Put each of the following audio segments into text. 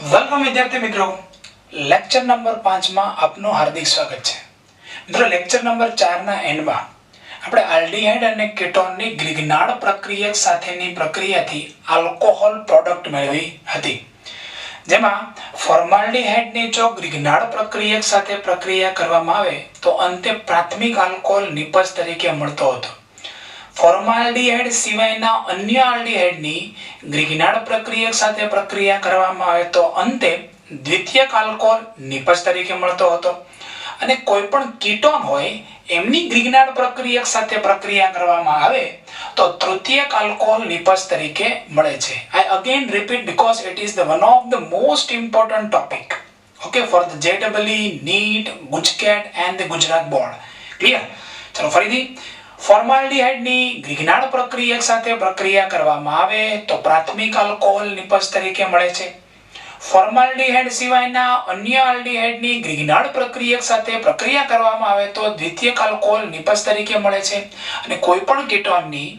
Welcome વિદ્યાર્થી મિત્રો, lecture number 5 માં આપનું હાર્દિક સ્વાગત છે. મિત્રો લેક્ચર નંબર 4 ના એન્ડમાં આપણે આલ્ડીહાઇડ અને કેટોનની ગ્રિગ્નાર્ડ પ્રક્રિયક સાથેની પ્રક્રિયાથી આલ્કોહોલ પ્રોડક્ટ મેળવી હતી, જેમાં ફોર્માલ્ડીહાઇડની જો ગ્રિગ્નાર્ડ પ્રક્રિયક સાથે પ્રક્રિયા કરવામાં આવે તો અંતે પ્રાથમિક આલ્કોહોલ નિપજ તરીકે મળતો હતો. ફોર્માલ્ડીહાઇડ સિવાયના અન્ય આલ્ડીહાઇડની ગ્રિગ્નાર્ડ પ્રક્રિયક સાથે પ્રક્રિયા કરવામાં આવે તો અંતે દ્વિતીયક આલ્કોહોલ નિપજ તરીકે મળતો હતો, અને કોઈ પણ કીટોન હોય એમની ગ્રિગ્નાર્ડ પ્રક્રિયક સાથે પ્રક્રિયા કરવામાં આવે તો તૃતીયક આલ્કોહોલ નિપજ તરીકે મળે છે. I again repeat because it is the one of the most important topic, okay, for the JEE, NEET, GUJCAT and the Gujarat board. Clear? ચલો ફરીથી, ફોર્માલ્ડીહાઇડની ગ્રિગ્નાર્ડ પ્રક્રિયક સાથે પ્રક્રિયા કરવામાં આવે તો પ્રાથમિક આલ્કોહોલ નિપજ તરીકે મળે છે. ફોર્માલ્ડીહાઇડ સિવાયના અન્ય આલ્ડીહાઇડની ગ્રિગ્નાર્ડ પ્રક્રિયક સાથે પ્રક્રિયા કરવામાં આવે તો દ્વિતીયક આલ્કોહોલ નિપજ તરીકે મળે છે, અને કોઈ પણ કીટોનની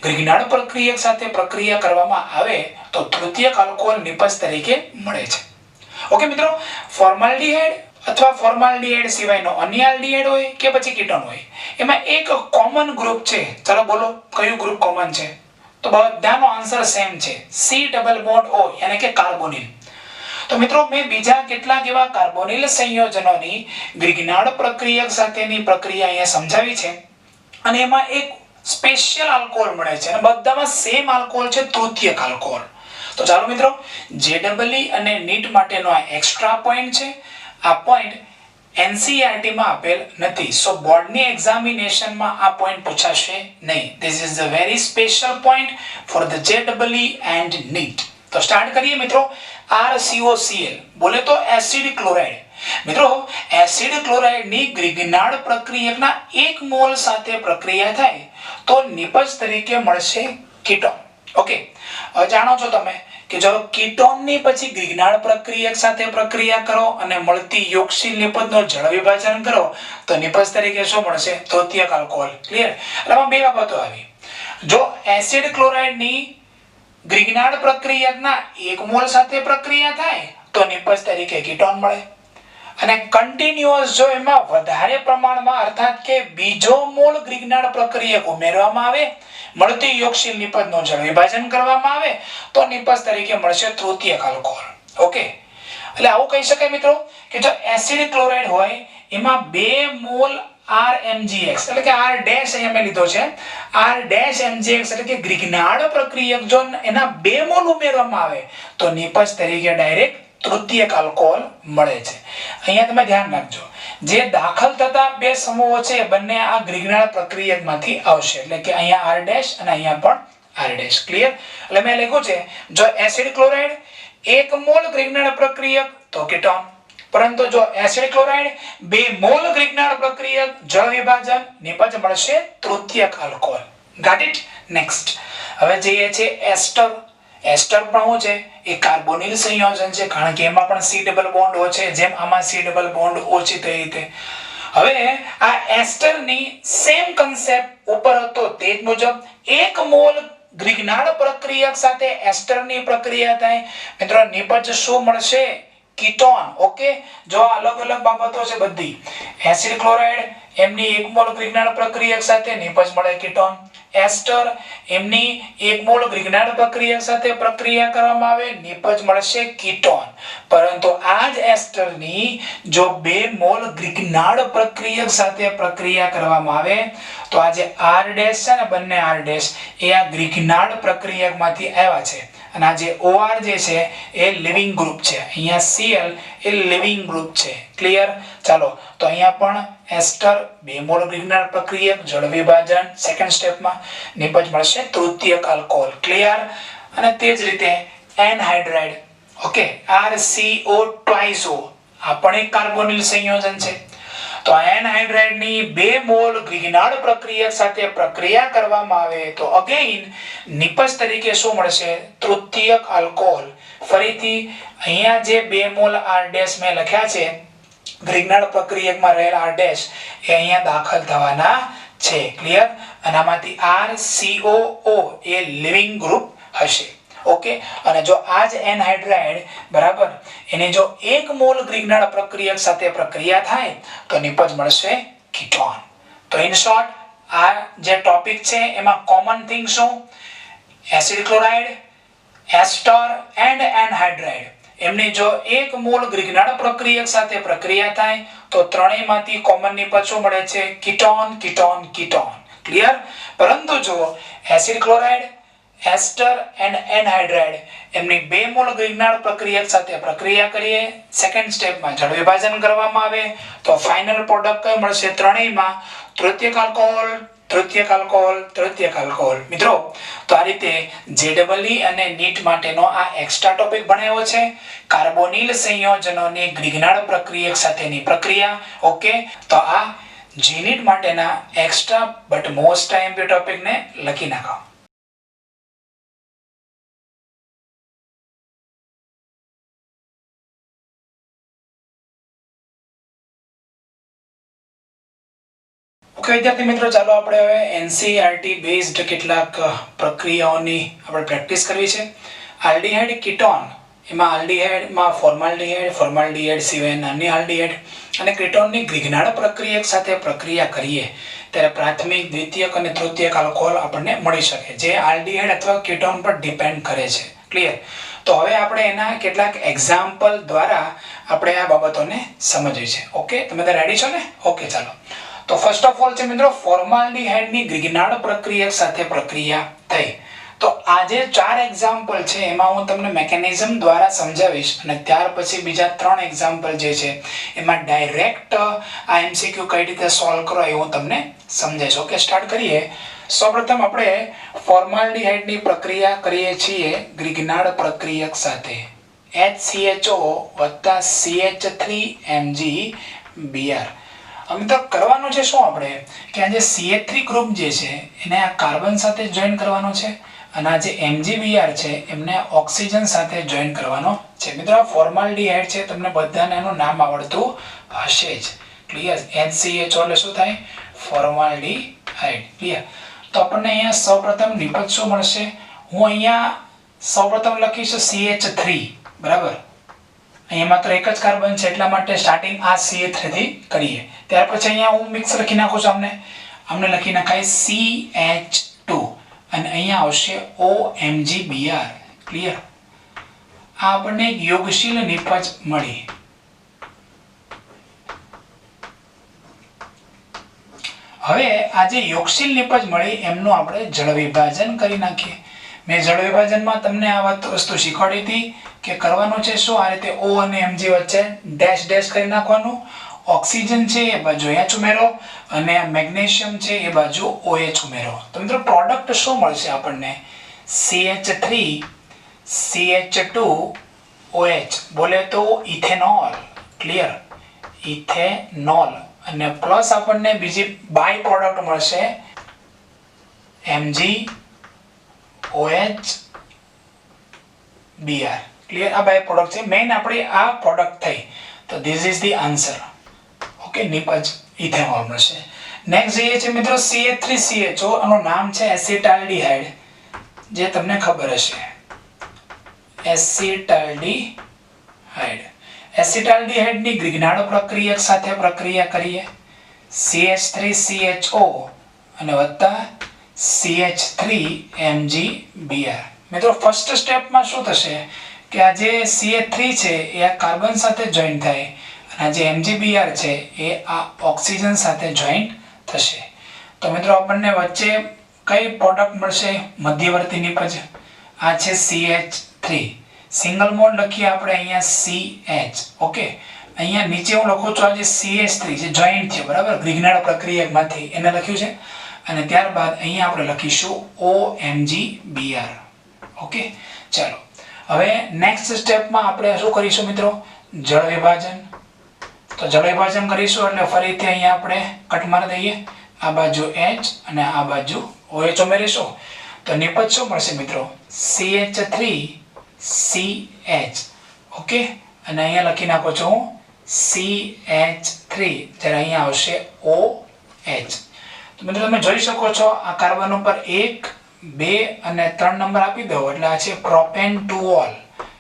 ગ્રિગ્નાર્ડ પ્રક્રિયક સાથે પ્રક્રિયા કરવામાં આવે તો તૃતીયક આલ્કોહોલ નિપજ તરીકે મળે છે. ઓકે મિત્રો, ફોર્માલ્ડીહાઇડ અથવા ફોર્માલ્ડીહાઇડ સિવાયનો અન્ય આલ્ડીહાઇડ હોય કે પછી કીટોન હોય, એમાં એક કોમન ગ્રુપ છે. ચાલો બોલો, કયું ગ્રુપ કોમન છે? તો બધાનો આન્સર સેમ છે, C ડબલ બોન્ડ O, એટલે કે કાર્બોનિલ. તો મિત્રો મેં બીજા કેટલાક એવા કાર્બોનિલ સંયોજનોની ગ્રિગ્નાર્ડ પ્રક્રિયક સાથેની પ્રક્રિયા અહીંયા સમજાવી છે, અને એમાં એક સ્પેશિયલ આલ્કોહોલ મળે છે, અને બધામાં સેમ આલ્કોહોલ છે, તૃતીયક આલ્કોહોલ. તો ચાલો મિત્રો, JEE અને NEET માટેનો આ એક્સ્ટ્રા પોઈન્ટ છે. આ પોઈન્ટ NCERT માં આપેલ નથી, સો બોર્ડની એક્ઝામિનેશનમાં આ પોઈન્ટ પૂછાશે નહીં. This is a very special point for the JEE and NEET. તો સ્ટાર્ટ કરીએ મિત્રો. RCOCl બોલે તો એસિડ ક્લોરાઇડ. મિત્રો એસિડ ક્લોરાઇડ ની ગ્રિગ્નાર્ડ પ્રક્રિયકના 1 મોલ સાથે પ્રક્રિયા થાય તો નિપજ તરીકે મળશે કીટોન. ઓકે, જાણો છો તમે કે જો કીટોન ની પછી ગ્રિગ્નાર્ડ પ્રક્રિયક સાથે પ્રક્રિયા કરો અને મળતી યોગશીલ નિપજનો જળ વિભાજન કરો તો નિપજ તરીકે શું મળશે? તૃતીયક આલ્કોહોલ. ક્લિયર? એટલે આમાં બે બાબતો આવી. જો એસિડ ક્લોરાઇડ ની ગ્રિગ્નાર્ડ પ્રક્રિયકના 1 મોલ સાથે પ્રક્રિયા થાય તો નિપજ તરીકે કીટોન મળે, અને કન્ટિન્યુઅસ જો એમાં વધારે પ્રમાણમાં અર્થાત કે બીજો મોલ ગ્રિગ્નાર્ડ પ્રક્રિયક ઉમેરવામાં આવે, મળતી યોગશીલ નિપજનું જળ વિભાજન કરવામાં આવે તો નિપજ તરીકે મળશે તૃતીયક આલ્કોહોલ. ઓકે, એટલે આવું કહી શકાય મિત્રો કે જો એસિડ ક્લોરાઇડ હોય એમાં 2 મોલ RMgX, એટલે કે R ડેશ અહીંયા મેં લીધો છે, R ડેશ MgX એટલે કે ગ્રિગ્નાર્ડ પ્રક્રિયક જો એના 2 મોલ ઉમેરવામાં આવે તો નિપજ તરીકે ડાયરેક્ટ તૃતીયક આલ્કોહોલ મળે છે. અહીંયા તમે ધ્યાન રાખજો, જે દાખલ થતા બે સમૂહો છે બંને આ ગ્રિગ્નાર્ડ પ્રક્રિયકમાંથી આવશે, એટલે કે અહીંયા R ડેશ અને અહીંયા પણ R ડેશ. ક્લિયર? એટલે મેં લખ્યું છે જો એસિડ ક્લોરાઇડ 1 મોલ ગ્રિગ્નાર્ડ પ્રક્રિયક તો કીટોન, પરંતુ જો એસિડ ક્લોરાઇડ 2 મોલ ગ્રિગ્નાર્ડ પ્રક્રિયક જળ વિભાજન નિપજ મળશે તૃતીયક આલ્કોહોલ. Got it? નેક્સ્ટ હવે જઈએ છે એસ્ટર. એસ્ટર પણ શું છે? એ કાર્બોનિલ સંયોજન છે, કારણ કે એમાં પણ C ડબલ બોન્ડ O છે, જેમ આમાં C ડબલ બોન્ડ O છે તે રીતે. હવે આ એસ્ટરની સેમ કન્સેપ્ટ ઉપર હતો તે જ મુજબ 1 મોલ ગ્રિગ્નાર્ડ પ્રક્રિયક સાથે એસ્ટરની પ્રક્રિયા થાય મિત્રો, નિપજ શું મળશે? કીટોન. ઓકે, જો અલગ અલગ બાબતો છે બધી. એસિડ ક્લોરાઇડ એમની 1 મોલ ગ્રિગ્નાર્ડ પ્રક્રિયક સાથે નિપજ મળે કીટોન. એસ્ટર એમની 1 મોલ ગ્રિગ્નાર્ડ પ્રક્રિયક સાથે પ્રક્રિયા કરવામાં આવે નિપજ મળશે કીટોન. પરંતુ આ જ એસ્ટરની જો 2 મોલ ગ્રિગ્નાર્ડ પ્રક્રિયક સાથે પ્રક્રિયા કરવામાં આવે તો આ જે R ડેશ છે ને, બંને R ડેશ એ આ ગ્રિગ્નાર્ડ પ્રક્રિયકમાંથી આવ્યા છે, અને આ જે OR જે છે એ લિવિંગ ગ્રુપ છે, અહીંયા Cl એ લિવિંગ ગ્રુપ છે. ક્લિયર? ચાલો, તો અહીંયા પણ એસ્ટર 2 મોલ ગ્રિગ્નાર્ડ પ્રક્રિયક જળ વિભાજન સેકન્ડ સ્ટેપમાં નિપજ મળશે તૃતીયક આલ્કોહોલ. ક્લિયર? અને તે જ રીતે anhydride. Okay, RCO twice O આ પણ એક કાર્બોનિલ સંયોજન છે. તો એનહાઇડ્રાઇડ ની 2 મોલ ગ્રિગ્નાર્ડ પ્રક્રિયક સાથે પ્રક્રિયા કરવામાં આવે તો અગેઇન નિપજ તરીકે શું મળશે? તૃતીયક આલ્કોહોલ. ફરીથી અહીંયા જે 2 મોલ R ડેશ મેં લખ્યા છે ગ્રિગ્નાર્ડ પ્રક્રિયકમાં રહેલા R ડેશ એ અહીંયા દાખલ થવાના છે. ક્લિયર? અને આમાંથી RCOO એ લિવિંગ ગ્રુપ હશે. ઓકે, અને જો આ જ એનહાઇડ્રાઇડ બરાબર એની જો 1 મોલ ગ્રિગનાળ પ્રક્રિયક સાથે પ્રક્રિયા થાય તો નિપજ મળશે કીટોન. તો ઇન શોર્ટ આ જે ટોપિક છે એમાં કોમન થિંગ શું, acid chloride, ester and anhydride એમની જો 1 મોલ ગ્રિગનાળ પ્રક્રિયક સાથે પ્રક્રિયા થાય તો ત્રણેયમાંથી કોમન નિપજ શું મળે છે, કીટોન કીટોન કીટોન. ક્લિયર? પરંતુ જો acid chloride, ester and anhydride એમની 2 મોલ ગ્રિગનાળ પ્રક્રિયક સાથે પ્રક્રિયા કરીએ, સેકન્ડ સ્ટેપમાં જળ વિભાજન કરવામાં આવે તો ફાઇનલ પ્રોડક્ટ કઈ મળશે, ત્રણેયમાં તૃતીયક આલ્કોહોલ, તૃતીયક આલ્કોહોલ, તૃતીયક આલ્કોહોલ. મિત્રો તો આ રીતે જેડબલઈ અને નીટ માટેનો આ એક્સ્ટ્રા ટોપિક ભણાવ્યો છે, કાર્બોનિલ સંયોજનોની ગ્રિગનાળ પ્રક્રિયક સાથેની પ્રક્રિયા. ઓકે, તો આ જીનીટ માટેના એક્સ્ટ્રા બટ મોસ્ટ આઈએમપી ટોપિકને લખી નાખો. ઓકે વિદ્યાર્થી મિત્રો, ચાલો આપણે હવે એનસીઈઆરટી બેઝડ કેટલાક પ્રક્રિયાઓની આપણે પ્રેક્ટિસ કરવી છે. આલ્ડીહાઇડ કીટોન, એમાં આલ્ડીહાઇડમાં ફોર્માલ્ડીહાઇડ, ફોર્માલ્ડીહાઇડ સિવાયના અન્ય આલ્ડીહાઇડ અને કીટોનની ગ્રિગનાળ પ્રક્રિયક સાથે પ્રક્રિયા કરીએ ત્યારે પ્રાથમિક, દ્વિતીયક અને તૃતીયક આલ્કોહોલ આપણને મળી શકે, જે આલ્ડીહાઇડ અથવા કીટોન પર ડિપેન્ડ કરે છે. ક્લિયર? તો હવે આપણે એના કેટલાક એક્ઝામ્પલ દ્વારા આપણે આ બાબતોને સમજવી છે. ઓકે, તમે બધા રેડી છો ને? ઓકે, ચાલો. તો ફર્સ્ટ ઓફ ઓલ છે મિત્રો, ફોર્માલ્ડીહાઇડની ગ્રિગનાળ પ્રક્રિયક સાથે પ્રક્રિયા થઈ. તો આ જે 4 એક્ઝામ્પલ છે એમાં હું તમને મેકેનિઝમ દ્વારા સમજાવીશ અને ત્યાર પછી બીજા 3 એક્ઝામ્પલ જે છે એમાં ડાયરેક્ટ આ એમસીક્યુ કઈ રીતે સોલ્વ કરો એ હું તમને સમજાવીશ. ઓકે, સ્ટાર્ટ કરીએ. સૌપ્રથમ આપણે ફોર્માલ્ડીહાઇડની પ્રક્રિયા કરીએ છીએ ગ્રિગનાળ પ્રક્રિયક સાથે HCHO CH3 MgBr. મિત્રો કરવાનું છે શું આપણે કે આ જે CH3 ગ્રુપ જે છે એને આ કાર્બન સાથે જોઈન કરવાનો છે અને આ જે MgBr છે એમને ઓક્સિજન સાથે જોઈન કરવાનો છે. મિત્રો આ ફોર્માલ્ડીહાઇડ છે, તમને બધાને એનું નામ આવડતું હશે જ. ક્લિયર? HCHO એટલે શું થાય, ફોર્માલ્ડીહાઇડ. ક્લિયર? તો આપણને અહીંયા સૌપ્રથમ નિપજ શું મળશે, હું અહીંયા સૌપ્રથમ લખીશ CH3 બરાબર. અહીંયા માત્ર એક જ કાર્બન છે એટલા માટે સ્ટાર્ટિંગ આ CH3 થી કરીએ. ત્યાર પછી અહીંયા હું મિક્સ લખી નાખું છું, અમને લખી નાખાય CH2 અને અહીંયા આવશે OMgBr. ક્લિયર? આ આપણને એક યોગશીલ નિપજ મળી. હવે આ જે યોગશીલ નિપજ મળી એમનું આપણે જળ વિભાજન કરી નાખીએ. મેં જળ વિભાજનમાં તમને આ વસ્તુ શીખવાડી હતી કે કરવાનું છે શું, આ રીતે O અને Mg વચ્ચે ડેશ ડેશ કરી નાખવાનું. ઓક્સિજન છે એ બાજુ H ઉમેરો અને મેગ્નેશિયમ છે એ બાજુ OH ઉમેરો. તો મિત્રો પ્રોડક્ટ શું મળશે આપણને, CH3 CH2 OH બોલે તો ઇથેનોલ. ક્લિયર? ઇથેનોલ. અને પ્લસ આપણને બીજી બાય પ્રોડક્ટ મળશે MgOH Br. ક્લિયર? આ બાય પ્રોડક્ટ છે, મેઇન આપણી આ પ્રોડક્ટ થઈ. તો this is the answer. Okay, નિપજ ઇથેનોલ મળશે. નેક્સ્ટ જોઈએ છે મિત્રો CH3CHO, આનું નામ છે એસિટાલ્ડીહાઇડ, જે તમને ખબર હશે. એસિટાલ્ડીહાઇડ. એસિટાલ્ડીહાઇડની ગ્રિગનાળ પ્રક્રિયક સાથે પ્રક્રિયા કરીએ, CH3CHO અને વત્તા CH3MgBr. મિત્રો ફર્સ્ટ સ્ટેપમાં શું થશે કે આ જે CH3 છે એ આ કાર્બન સાથે જોઈન થાય અને આ જે MgBr છે એ આ ઓક્સિજન સાથે જોઈન થશે. તો મિત્રો આપણને વચ્ચે કઈ પ્રોડક્ટ મળશે, મધ્યવર્તી નિપજ. આ છે CH3, સિંગલ બોન્ડ લખીએ આપણે અહીંયા CH. ઓકે, અહીંયા નીચે હું લખું છું આ જે CH3 જે જોઈન્ટ છે બરાબર ગ્રિગનાળ પ્રક્રિયકમાંથી એને લખ્યું છે અને ત્યારબાદ અહીંયા આપણે લખીશું OMgBr. ઓકે, ચાલો હવે નેક્સ્ટ સ્ટેપમાં આપણે શું કરીશું મિત્રો, જળ વિભાજન. તો જળ વિભાજન કરીશું એટલે ફરીથી અહીંયા આપણે કટ મારી દઈએ, આ બાજુ H અને આ બાજુ OH ઉમેરીશું તો નિપજ શું મળશે મિત્રો, CH3 CH. ઓકે, અને અહીંયા લખી નાખો છો હું CH3, જ્યારે અહીંયા આવશે OH. તો મિત્રો તમે જોઈ શકો છો આ કાર્બન ઉપર 1 2 અને 3 નંબર આપી દો એટલે આ છે પ્રોપેન ટુ ઓલ.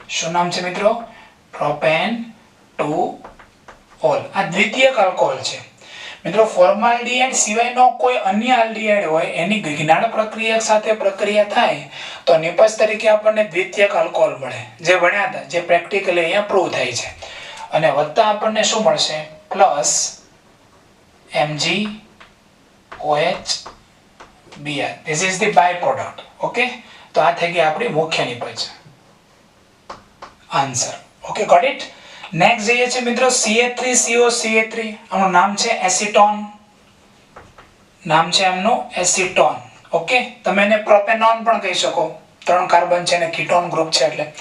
શું નામ છે મિત્રો? Propane to all. આ દ્વિતીયક આલ્કોહોલ છે મિત્રો. ફોર્માલ્ડિહાઇડ સિવાયનો કોઈ અન્ય આલ્ડિહાઇડ હોય એની જ્ઞાન પ્રક્રિયા સાથે પ્રક્રિયા થાય તો નિપજ તરીકે આપણને દ્વિતીયક આલ્કોહોલ મળે, જે ભણ્યા હતા, જે પ્રેક્ટિકલી અહીંયા પ્રૂવ થાય છે. અને વત્તા આપણને શું મળશે? Plus MgOH Br. This is the byproduct. Okay, તો આ થઈ ગઈ આપણી મુખ્ય નિપજ. Answer. Okay, got it. Next જોઈએ છે મિત્રો CH3COCH3. આનું નામ છે એસિટોન. નામ છે આમનું એસિટોન. ઓકે, તમે એને પ્રોપેનોન પણ કહી શકો. 3 કાર્બન છે અને કીટોન ગ્રુપ છે એટલે.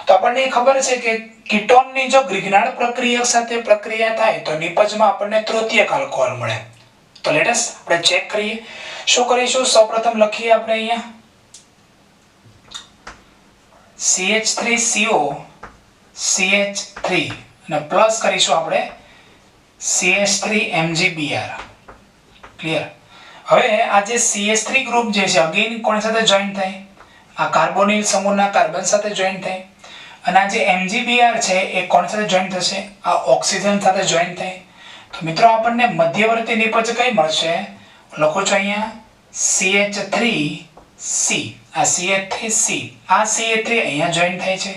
તો આપણને ખબર છે કે કીટોનની જો ગ્રિગ્નાર્ડ પ્રક્રિયક સાથે પ્રક્રિયા થાય તો નિપજમાં આપણને તૃતીયક આલ્કોહોલ મળે. તો લેટ અસ આપણે ચેક કરીએ. શું કરીશું? સૌપ્રથમ લખીએ આપણે અહીંયા CH3CO CH3 અને પ્લસ કરીશું આપણે CH3MgBr. ક્લિયર? હવે આ જે CH3 ગ્રુપ જે છે અગેન કોની સાથે જોઈન્ટ થાય? આ કાર્બોનિલ સમૂહના કાર્બન સાથે જોઈન્ટ થાય. અને આ જે MgBr છે એ કોની સાથે જોઈન્ટ થશે? આ ઓક્સિજન સાથે જોઈન્ટ થાય. તો મિત્રો આપણને મધ્યવર્તી નિપજ કઈ મળશે? લખો છો અહીંયા CH3C. આ CH3C, આ CH3 અહીંયા જોઈન્ટ થાય છે.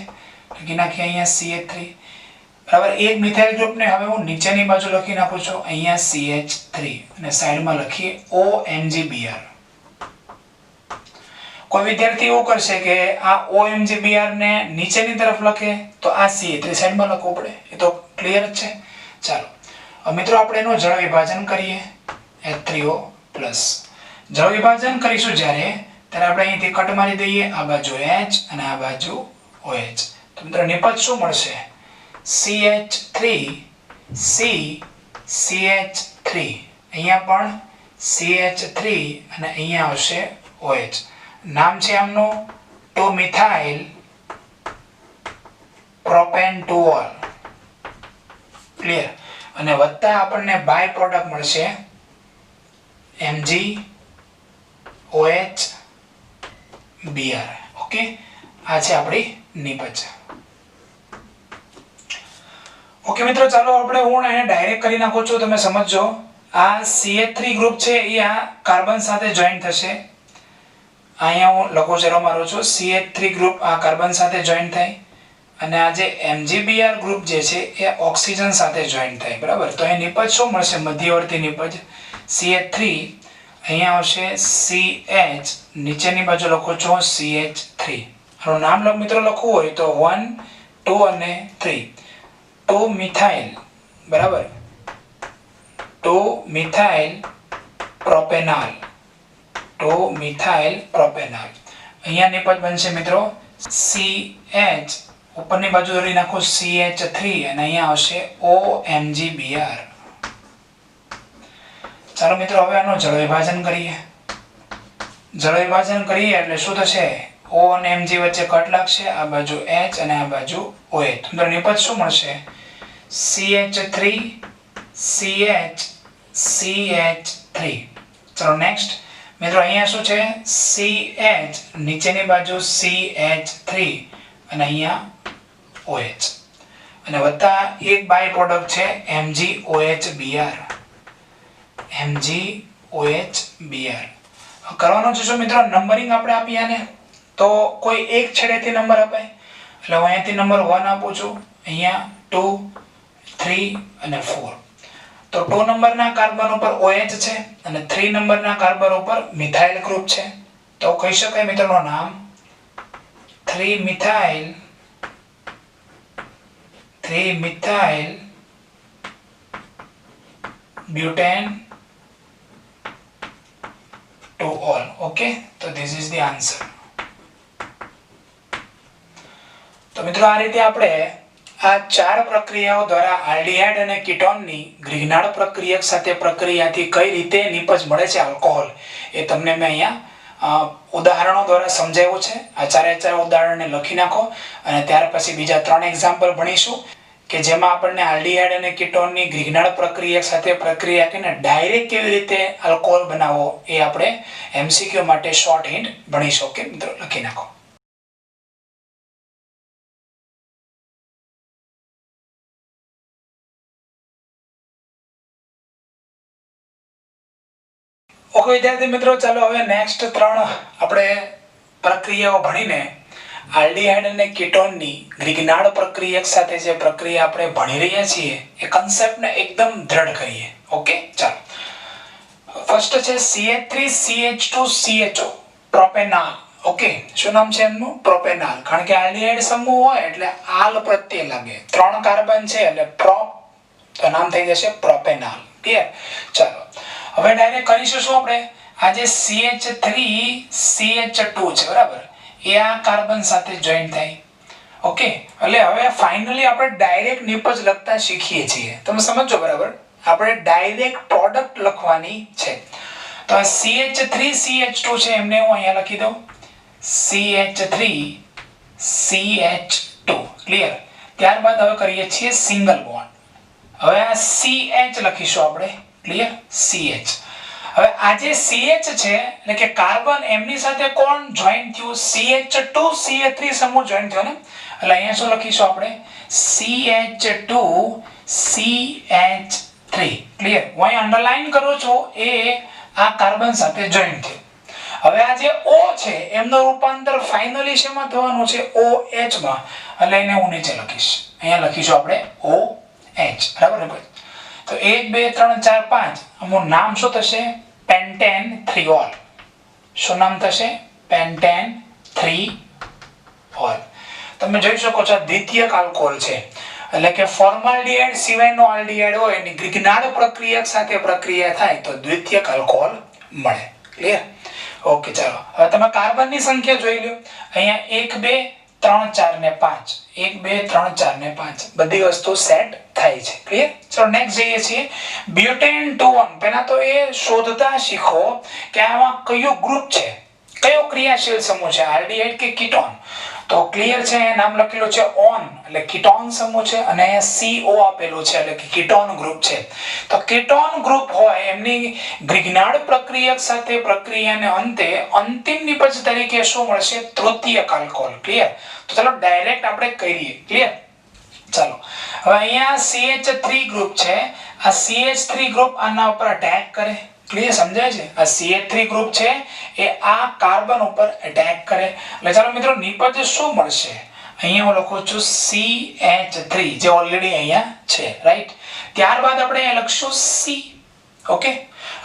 લખી નાખીએ અહીંયા CH3. બરાબર. એક મિથાઇલ ગ્રુપને હવે હું નીચેની બાજુ લખી નાખું છું અહીંયા CH3 અને સાઈડમાં લખીએ OMgBr. કોઈ વિદ્યાર્થી એવું કરશે કે આ OMgBr ને નીચેની તરફ લખે તો આ CH3 સાઈડમાં લખવું પડે. એ તો ક્લિયર જ છે. ચાલો મિત્રો આપણે એનું જળ વિભાજન કરીએ. H3O+. જળ વિભાજન કરીશું જ્યારે ત્યારે આપણે અહીંથી કટ મારી દઈએ. આ બાજુ H અને આ બાજુ OH. તો મિત્રો નિપજ શું મળશે? CH3C CH3. અહીંયા પણ CH3 અને અહીંયા આવશે OH. નામ છે આમનું 2-મિથાઇલ પ્રોપેન-2-ઓલ. ક્લિયર? અને વત્તા આપણને બાય પ્રોડક્ટ મળશે MgOH Br. ઓકે, આ છે આપણી નિપજ. ઓકે મિત્રો, ચાલો આપણે હું એને ડાયરેક્ટ કરી નાખું છું, તમે સમજજો. આ CH3 ગ્રુપ છે એ આ કાર્બન સાથે જોઈન્ટ થશે. અહીંયા હું લખો ઝેરો મારું છું. CH3 ગ્રુપ આ કાર્બન સાથે જોઈન્ટ થાય અને આ જે MgBr ગ્રુપ જે છે એ ઓક્સિજન સાથે જોઈન્ટ થાય. બરાબર. તો એ નિપજ શું મળશે? મધ્યવર્તી નિપજ CH3. અહીંયા આવશે CH, નીચેની બાજુ લખો છો CH3. આનું નામ મિત્રો લખવું હોય તો 1, 2 અને 3. 2-મિથાઇલ. બરાબર. 2-મિથાઇલ પ્રોપેનોલ. 2-મિથાઇલ પ્રોપેનોલ. અહીંયા નિપજ બનશે મિત્રો CH, ઉપરની બાજુ દોરી નાખો CH3 અને અહીંયા આવશે OMgBr. ચાલો મિત્રો હવે આનું જળ વિભાજન કરીએ. જળ વિભાજન કરીએ એટલે શું થશે? O અને Mg વચ્ચે કટ લાગશે. આ બાજુ H અને આ બાજુ OH. તો નિપજ શું મળશે? CH3 CH CH3. ચલો નેક્સ્ટ મિત્રો અહીંયા શું છે? CH, નીચેની બાજુ CH3 અને અહીંયા OH અને વત્તા એક બાય પ્રોડક્ટ છે MgOH Br. MgOH Br. કરવાનું છે શું મિત્રો? નંબરિંગ આપણે આપીએ આને તો કોઈ એક છેડેથી નંબર અપાય. એટલે હું અહીંયાથી નંબર 1 આપું છું, અહીંયા 2, 3 અને 4. તો 2 નંબરના કાર્બન ઉપર OH છે અને 3 નંબરના કાર્બન ઉપર મિથાઇલ ગ્રુપ છે. તો કહી શકાય મિત્રોનું નામ 3-મિથાઇલ butane to all. Okay, તો this is the answer. તો મિત્રો આ રીતે આપણે આ 4 પ્રક્રિયાઓ દ્વારા આલ્ડીહાઇડ અને કીટોનની ગ્રિગ્નાર્ડ પ્રક્રિયક સાથે પ્રક્રિયાથી કઈ રીતે નિપજ મળે છે આલ્કોહોલ એ તમને મેં અહીંયા ઉદાહરણો દ્વારા સમજાવ્યું છે. આ 4 ઉદાહરણને લખી નાખો અને ત્યાર પછી બીજા 3 એક્ઝામ્પલ ભણીશું કે જેમાં આપણને આલ્ડીહાઇડ અને કીટોનની ગ્રિગ્નાર્ડ પ્રક્રિયા સાથે પ્રક્રિયા કરીને ડાયરેક્ટ કેવી રીતે આલ્કોહોલ બનાવવો એ આપણે એમસીક્યુ માટે શોર્ટ હિન્ટ ભણીશું. ઓકે મિત્રો, લખી નાખો. ઓકે વિદ્યાર્થી મિત્રો, ચાલો હવે નેક્સ્ટ 3 આપણે પ્રક્રિયાઓ ભણીને આલ્ડીહાઇડ અને કીટોનની ગ્રિગ્નાર્ડ પ્રક્રિયા સાથે જે પ્રક્રિયા આપણે ભણી રહ્યા છીએ એ કન્સેપ્ટને એકદમ દ્રઢ કરીએ. ઓકે ચાલો, ફર્સ્ટ છે CH3CH2CHO પ્રોપેનાલ. ઓકે, શું નામ છે એમનું? પ્રોપેનાલ. કારણ કે આલ્ડીહાઇડ સમૂહ હોય એટલે આલ પ્રત્યય લાગે, 3 કાર્બન છે એટલે પ્રોપ, તો નામ થઈ જશે પ્રોપેનાલ. ક્લિયર? ચાલો હવે ડાયરેક્ટ કરીશું શું આપણે? આ જે CH3CH2 છે બરાબર, એ આ કાર્બન સાથે જોઈન થાય. ઓકે, એટલે હવે ફાઇનલી આપણે ડાયરેક્ટ નિપજ લખતા શીખીએ છીએ. તમે સમજો બરાબર, આપણે ડાયરેક્ટ પ્રોડક્ટ લખવાની છે. તો આ CH3CH2 છે એમને હું અહીંયા લખી દઉં CH3CH2. ક્લિયર? ત્યારબાદ હવે કરીએ છીએ સિંગલ બોન્ડ. હવે આ CH લખીશું આપણે. ક્લિયર? CH. હવે આ જે CH છે એટલે કે કાર્બન, એમની સાથે કોણ જોઈન થયું? CH2CH3 સમૂહ જોઈન થયો ને, એટલે અહીંયા શું લખીશું આપણે? CH2CH3. ક્લિયર? હું અહીં અંડરલાઈન કરું છું, એ આ કાર્બન સાથે જોઈન થયું. હવે આ જે O છે એમનું રૂપાંતર ફાઇનલી શેમાં થવાનું છે? OH માં. એટલે એને હું નીચે લખીશ, અહીંયા લખીશું આપણે OH. બરાબર? તો 1 2 3 4 5 આનું નામ શું થશે? પેન્ટેન થ્રીઓલ. શું નામ થશે? પેન્ટેન થ્રીઓલ. તમે જોઈ શકો છો દ્વિતીયક આલ્કોહોલ છે, એટલે કે ફોર્માલ્ડિહાઇડ સિવાયનો આલ્ડીહાઇડ હોય એની ગ્રિગ્નાર્ડ પ્રક્રિયા સાથે પ્રક્રિયા થાય તો દ્વિતીયક આલ્કોહોલ મળે. ક્લિયર? ઓકે ચાલો, હવે તમે કાર્બનની સંખ્યા જોઈ લો. અહીંયા 1 2 3 4 ને 5, 1 2 3 4 ને 5 બધી વસ્તુ સેટ થાય છે. ક્લિયર? ચલો નેક્સ્ટ જઈએ છીએ બ્યુટેન 2 પહેલા તો એ શોધતા શીખો કે આમાં કયો ગ્રુપ છે, કયો ક્રિયાશીલ સમૂહ છે, આલ્ડીહાઇડ કે કીટોન. તો ક્લિયર છે, નામ લખેલું છે ઓન એટલે કીટોન સમૂહ છે, અને અહીંયા CO આપેલું છે એટલે કે કીટોન ગ્રુપ છે. તો કીટોન ગ્રુપ હોય એમની ગ્રિગ્નાર્ડ પ્રક્રિયક સાથે પ્રક્રિયાને અંતે અંતિમ નિપજ તરીકે શું મળશે? તૃતીયક આલ્કોહોલ. ક્લિયર? તો ચલો ડાયરેક્ટ આપણે કરીએ. ક્લિયર? ચાલો, હવે અહીંયા CH3 ગ્રુપ છે, આ CH3 ગ્રુપ આના ઉપર અટેક કરે. ક્લિયર? સમજાય છે? આ CH3 ગ્રુપ છે એ આ કાર્બન ઉપર અટેક કરે. એટલે ચાલો મિત્રો નિપજ શું મળશે? અહીંયા હું લખું છું CH3 જે ઓલરેડી અહીંયા છે, રાઈટ? ત્યારબાદ આપણે અહીંયા લખશું C. ઓકે,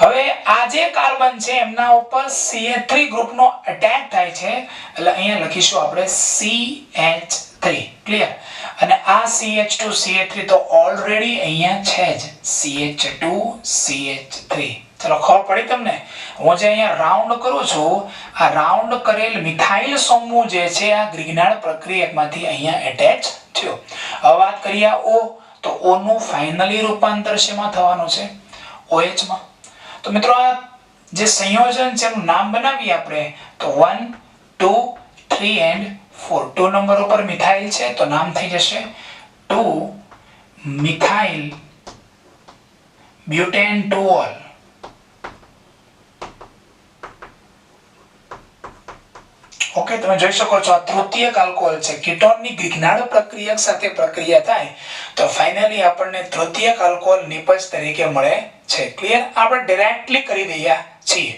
હવે આ જે કાર્બન છે એમના ઉપર CH3 ગ્રુપનો અટેક થાય છે એટલે અહીંયા લખીશું આપણે CH3. ક્લિયર? અને આ CH2CH3 તો ઓલરેડી અહીંયા છે જ, CH2CH3. ચલો ખબર પડી તમને? હું જે અહીંયા રાઉન્ડ કરું છું, આ રાઉન્ડ કરેલ મિથાઇલ સમૂહ જે છે આ ગ્રિગ્નાર્ડ પ્રક્રિયકમાંથી અહીંયા એટેચ થયો. હવે વાત કરીએ O, તો O નું ફાઇનલી રૂપાંતર શેમાં થવાનું છે? OH માં. તો મિત્રો આ જે સંયોજન છે એનું નામ બનાવીએ આપણે તો 1 2 3 and 4. 2 નંબર ઉપર મિથાઇલ છે તો નામ થઈ જશે 2 મિથાઇલ બ્યુટેન 2ol. ઓકે, તમે જોઈ શકો છો આ તૃતીયક આલ્કોહોલ છે. કીટોનની ગ્રિગ્નાર્ડ પ્રક્રિયક સાથે પ્રક્રિયા થાય તો ફાઇનલી આપણને તૃતીયક આલ્કોહોલ નિપજ તરીકે મળે છે. ક્લિયર? આપણે ડાયરેક્ટલી કરી રહ્યા છીએ,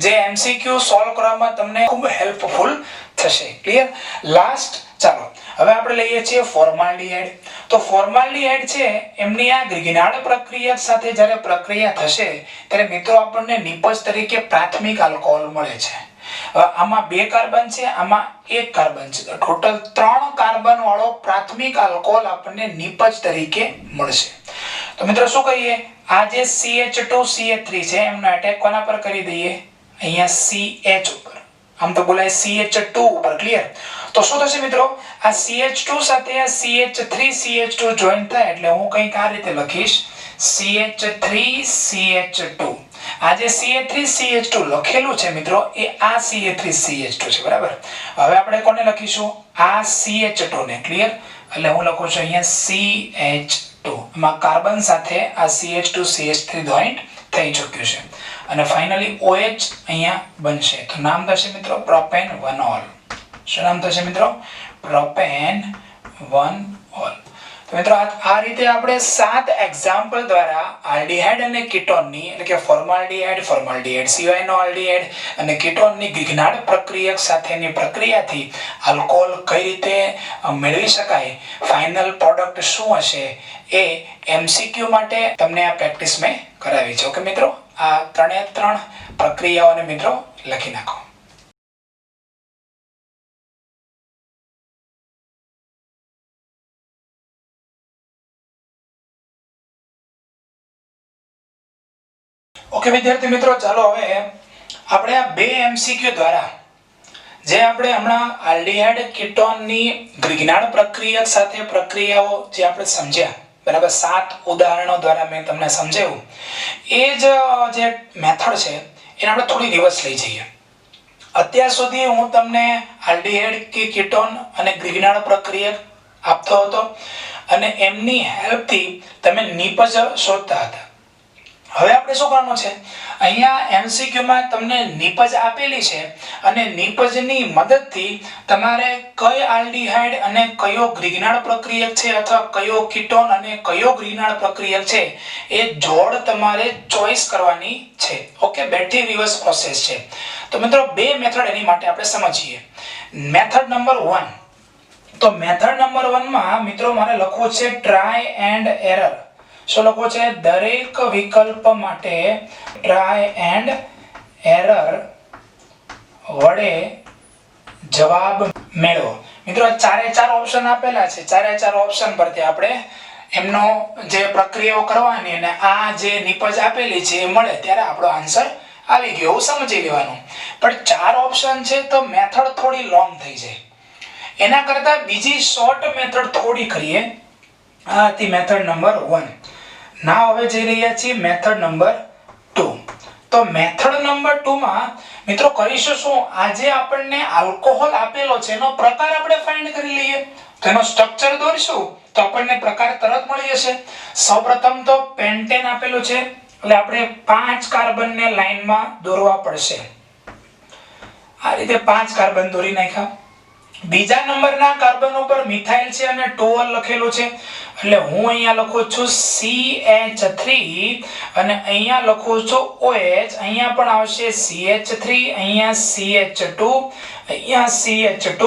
જે MCQ સોલ્વ કરવામાં તમને ખૂબ હેલ્પફુલ થશે. ક્લિયર? લાસ્ટ ચાલો હવે આપણે લઈએ છીએ ફોર્માલ્ડિહાઇડ. તો ફોર્માલ્ડિહાઇડ છે એમની આ ગ્રિગ્નાર્ડ પ્રક્રિયક સાથે જ્યારે પ્રક્રિયા થશે ત્યારે મિત્રો આપણને નિપજ તરીકે પ્રાથમિક આલ્કોહોલ મળે છે. આમાં 2 કાર્બન છે, આમાં 1 કાર્બન છે, તો ટોટલ 3 કાર્બન વાળો પ્રાથમિક આલ્કોહોલ આપણને નિપજ તરીકે મળશે. તો મિત્રો શું કહીએ? આ જે CH2CH3 છે એમનો અટેક કોના પર કરી દઈએ? અહીંયા CH ઉપર. આમ તો બોલાય CH2 ઉપર. ક્લિયર? તો શું થશે મિત્રો? આ CH2 સાથે આ CH3CH2 જોઈન થાય એટલે હું કંઈક આ રીતે લખીશ CH3CH2. આ જે CH3CH2 લખેલું છે મિત્રો એ આ CH3CH2 છે. બરાબર? હવે આપણે કોને લખીશું? આ CH2 ને. ક્લિયર? એટલે હું લખું છું અહીંયા CH2 માં કાર્બન સાથે આ CH2 CH3 જોઈન્ટ થઈ ચૂક્યું છે અને ફાઇનલી OH અહીંયા બનશે તો નામ થશે મિત્રો પ્રોપેન-1-ઓલ. શું નામ થશે મિત્રો? પ્રોપેન-1-ઓલ. તો મિત્રો આ રીતે આપણે 7 એક્ઝામ્પલ દ્વારા આલ્ડીહાઇડ અને કીટોનની એટલે કે ફોર્માલ્ડીહાઇડ સિવાયનો આલ્ડીહાઇડ અને કીટોનની ગ્રિગ્નાર્ડ પ્રક્રિયક સાથેની પ્રક્રિયાથી આલ્કોહોલ કઈ રીતે મેળવી શકાય, ફાઇનલ પ્રોડક્ટ શું હશે એ MCQ માટે તમને આ પ્રેક્ટિસ મેં કરાવી છે. ઓકે મિત્રો, આ 3 પ્રક્રિયાઓને મિત્રો લખી નાખો. ઓકે વિદ્યાર્થી મિત્રો, ચાલો હવે આપણે આ 2 MCQ દ્વારા જે આપણે હમણાં આલ્ડીહાઇડ કીટોનની ગ્રિગ્નાર્ડ પ્રક્રિયક સાથે પ્રક્રિયાઓ જે આપણે સમજ્યા, બરાબર, 7 ઉદાહરણો દ્વારા મેં તમને સમજાવ્યું, એ જ જે મેથડ છે એને આપણે થોડી રિવર્સ લઈ જઈએ. અત્યાર સુધી હું તમને આલ્ડીહાઇડ કે કીટોન અને ગ્રિગ્નાર્ડ પ્રક્રિયક આપતો હતો અને એમની હેલ્પથી તમે નિપજ શોધતા હતા. હવે આપણે શું કરવાનું છે, અહીંયા MCQ માં તમને નિપજ આપેલી છે અને નિપજની મદદથી તમારે કઈ આલ્ડીહાઇડ અને કયો ગ્રિગ્નાર્ડ પ્રક્રિયક છે અથવા કયો કીટોન અને કયો ગ્રિગ્નાર્ડ પ્રક્રિયક છે એ જોડ તમારે ચોઈસ કરવાની છે. ઓકે, બેઠી રિવર્સ પ્રોસેસ છે. તો મિત્રો 2 મેથડ એની માટે આપણે સમજીએ. Method number 1. તો મેથડ નંબર 1 માં મિત્રો મારે લખવું છે ટ્રાય એન્ડ એરર. શું લખવું છે? દરેક વિકલ્પ માટે ટ્રાય એન્ડ એરર વડે જવાબ મેળવો. મિત્રો 4 ઓપ્શન આપેલા છે. 4 ઓપ્શન પરથી આપણે એમનો જે પ્રક્રિયાઓ કરવાની અને આ જે નિપજ આપેલી છે એ મળે ત્યારે આપણો આન્સર આવી ગયો એવું સમજી લેવાનું. પણ 4 ઓપ્શન છે તો મેથડ થોડી લોંગ થઈ જાય. એના કરતા બીજી શોર્ટ મેથડ થોડી કરીએ. આ હતી મેથડ નંબર 1. ના હવે જઈ રહ્યા છીએ મેથડ નંબર 2. તો મેથડ નંબર 2 માં મિત્રો કરીશું શું, આજે આપણને આલ્કોહોલ આપેલો છે એનો પ્રકાર આપણે ફાઇન્ડ કરી લઈએ. તો એનો સ્ટ્રક્ચર દોરશું તો આપણને પ્રકાર તરત મળી જશે. સૌપ્રથમ તો પેન્ટેન આપેલું છે એટલે આપણે 5 કાર્બનને લાઈનમાં દોરવા પડશે. આ રીતે 5 કાર્બન દોરી નાખ્યા. બીજા નંબરના કાર્બન ઉપર મિથાઇલ છે અને 2 લખેલું છે એટલે હું અહીંયા લખું છું CH3 અને અહીંયા લખું છું OH. અહીંયા પણ આવશે CH3, અહીંયા CH2, અહીંયા CH2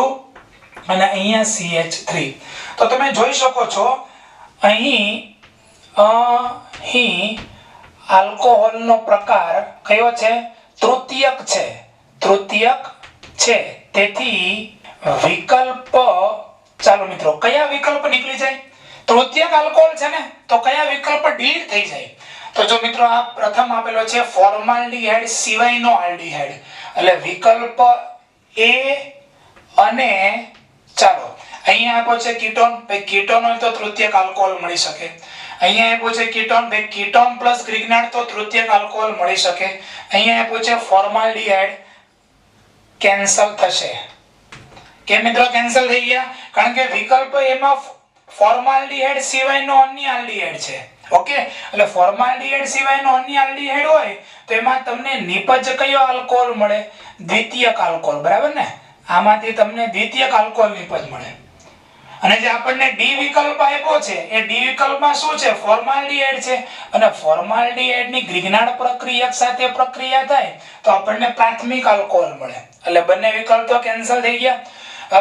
અને અહીંયા CH3. તો તમે જોઈ શકો છો અહીં આલ્કોહોલનો પ્રકાર કયો છે? તૃતીયક છે. તેથી વિકલ્પ, ચાલો મિત્રો કયા વિકલ્પ નીકળી જાય? તૃતીયક આલ્કોહોલ છે ને, તો કયા વિકલ્પ ડિલીટ થઈ જાય? તો જો મિત્રો આ પ્રથમ આપેલો છે ફોર્માલ્ડીહાઇડ સિવાયનો આલ્ડીહાઇડ એટલે વિકલ્પ A અને ચાલો અહીંયા આપ્યો છે કીટોન, ભાઈ કીટોન હોય તો તૃતીયક આલ્કોહોલ મળી શકે. અહીંયા આપ્યો છે કીટોન, ભાઈ કીટોન પ્લસ ગ્રિગ્નાર્ડ તો તૃતીયક આલ્કોહોલ મળી શકે. અહીંયા આપ્યો છે ફોર્માલ્ડીહાઇડ, કેન્સલ થશે. કે મિત્રો કેન્સલ થઈ ગયા કારણ કે વિકલ્પ એમાં ફોર્માલ્ડીહાઇડ સિવાયનો અન્ય આલ્ડીહાઇડ છે. ઓકે, એટલે ફોર્માલ્ડીહાઇડ સિવાયનો અન્ય આલ્ડીહાઇડ હોય તો એમાં તમને નિપજ કયો આલ્કોહોલ મળે? દ્વિતીયક આલ્કોહોલ, બરાબર ને? આમાંથી તમને દ્વિતીયક આલ્કોહોલ નિપજ મળે. અને જે આપણને ડી વિકલ્પ આપ્યો છે એ ડી વિકલ્પમાં શું છે? ફોર્માલ્ડીહાઇડ છે અને ફોર્માલ્ડીહાઇડની ગ્રિગ્નાર્ડ પ્રક્રિયક સાથે પ્રક્રિયા થાય તો આપણને પ્રાથમિક આલ્કોહોલ મળે. એટલે બંને વિકલ્પ તો કેન્સલ થઈ ગયા.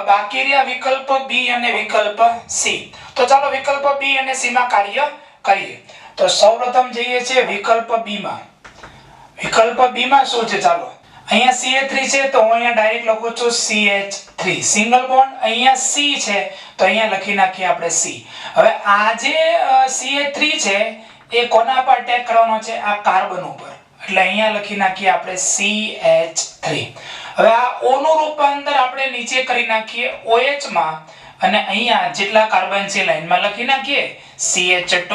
બાકી રહ્યા વિકલ્પ બી અને વિકલ્પ સી. તો ચાલો વિકલ્પ બી અને સી માં કાર્ય કરીએ. તો સૌપ્રથમ જઈએ છીએ વિકલ્પ બી માં. વિકલ્પ બી માં શું છે? ચાલો અહીંયા CH3 છે તો હું અહીંયા ડાયરેક્ટ લખું છું CH3 સિંગલ બોન્ડ. અહીંયા C છે તો અહીંયા લખી નાખીએ આપણે C. હવે આ જે CH3 છે એ કોના પર અટેક કરવાનો છે? આ કાર્બન ઉપર. એટલે અહીંયા લખી નાખીએ આપણે CH3. હવે આ O નું રૂપાંતર આપણે નીચે કરી નાખીએ OH માં અને અહીંયા જેટલા કાર્બન છે લાઈનમાં લખી નાખીએ CH2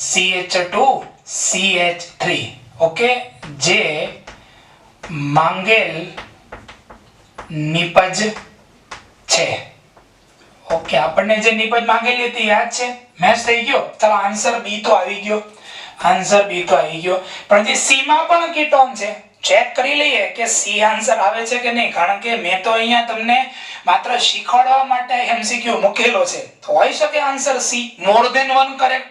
CH2 CH3. ઓકે, જે માંગેલ નિપજ છે. ઓકે. ઓકે, આપણને જે નિપજ માંગેલી હતી યાદ છે? મેચ થઈ ગયો. ચાલો આન્સર બી તો આવી ગયો. આન્સર બી તો આવી ગયો, પણ જે સી માં પણ કીટોન છે, ચેક કરી લઈએ કે સી આન્સર આવે છે કે નહીં, કારણ કે મેં તો અહીંયા તમને માત્ર શીખવાડવા માટે એમસીક્યુ મૂકેલો છે. તો હોઈ શકે answer C, more than one correct,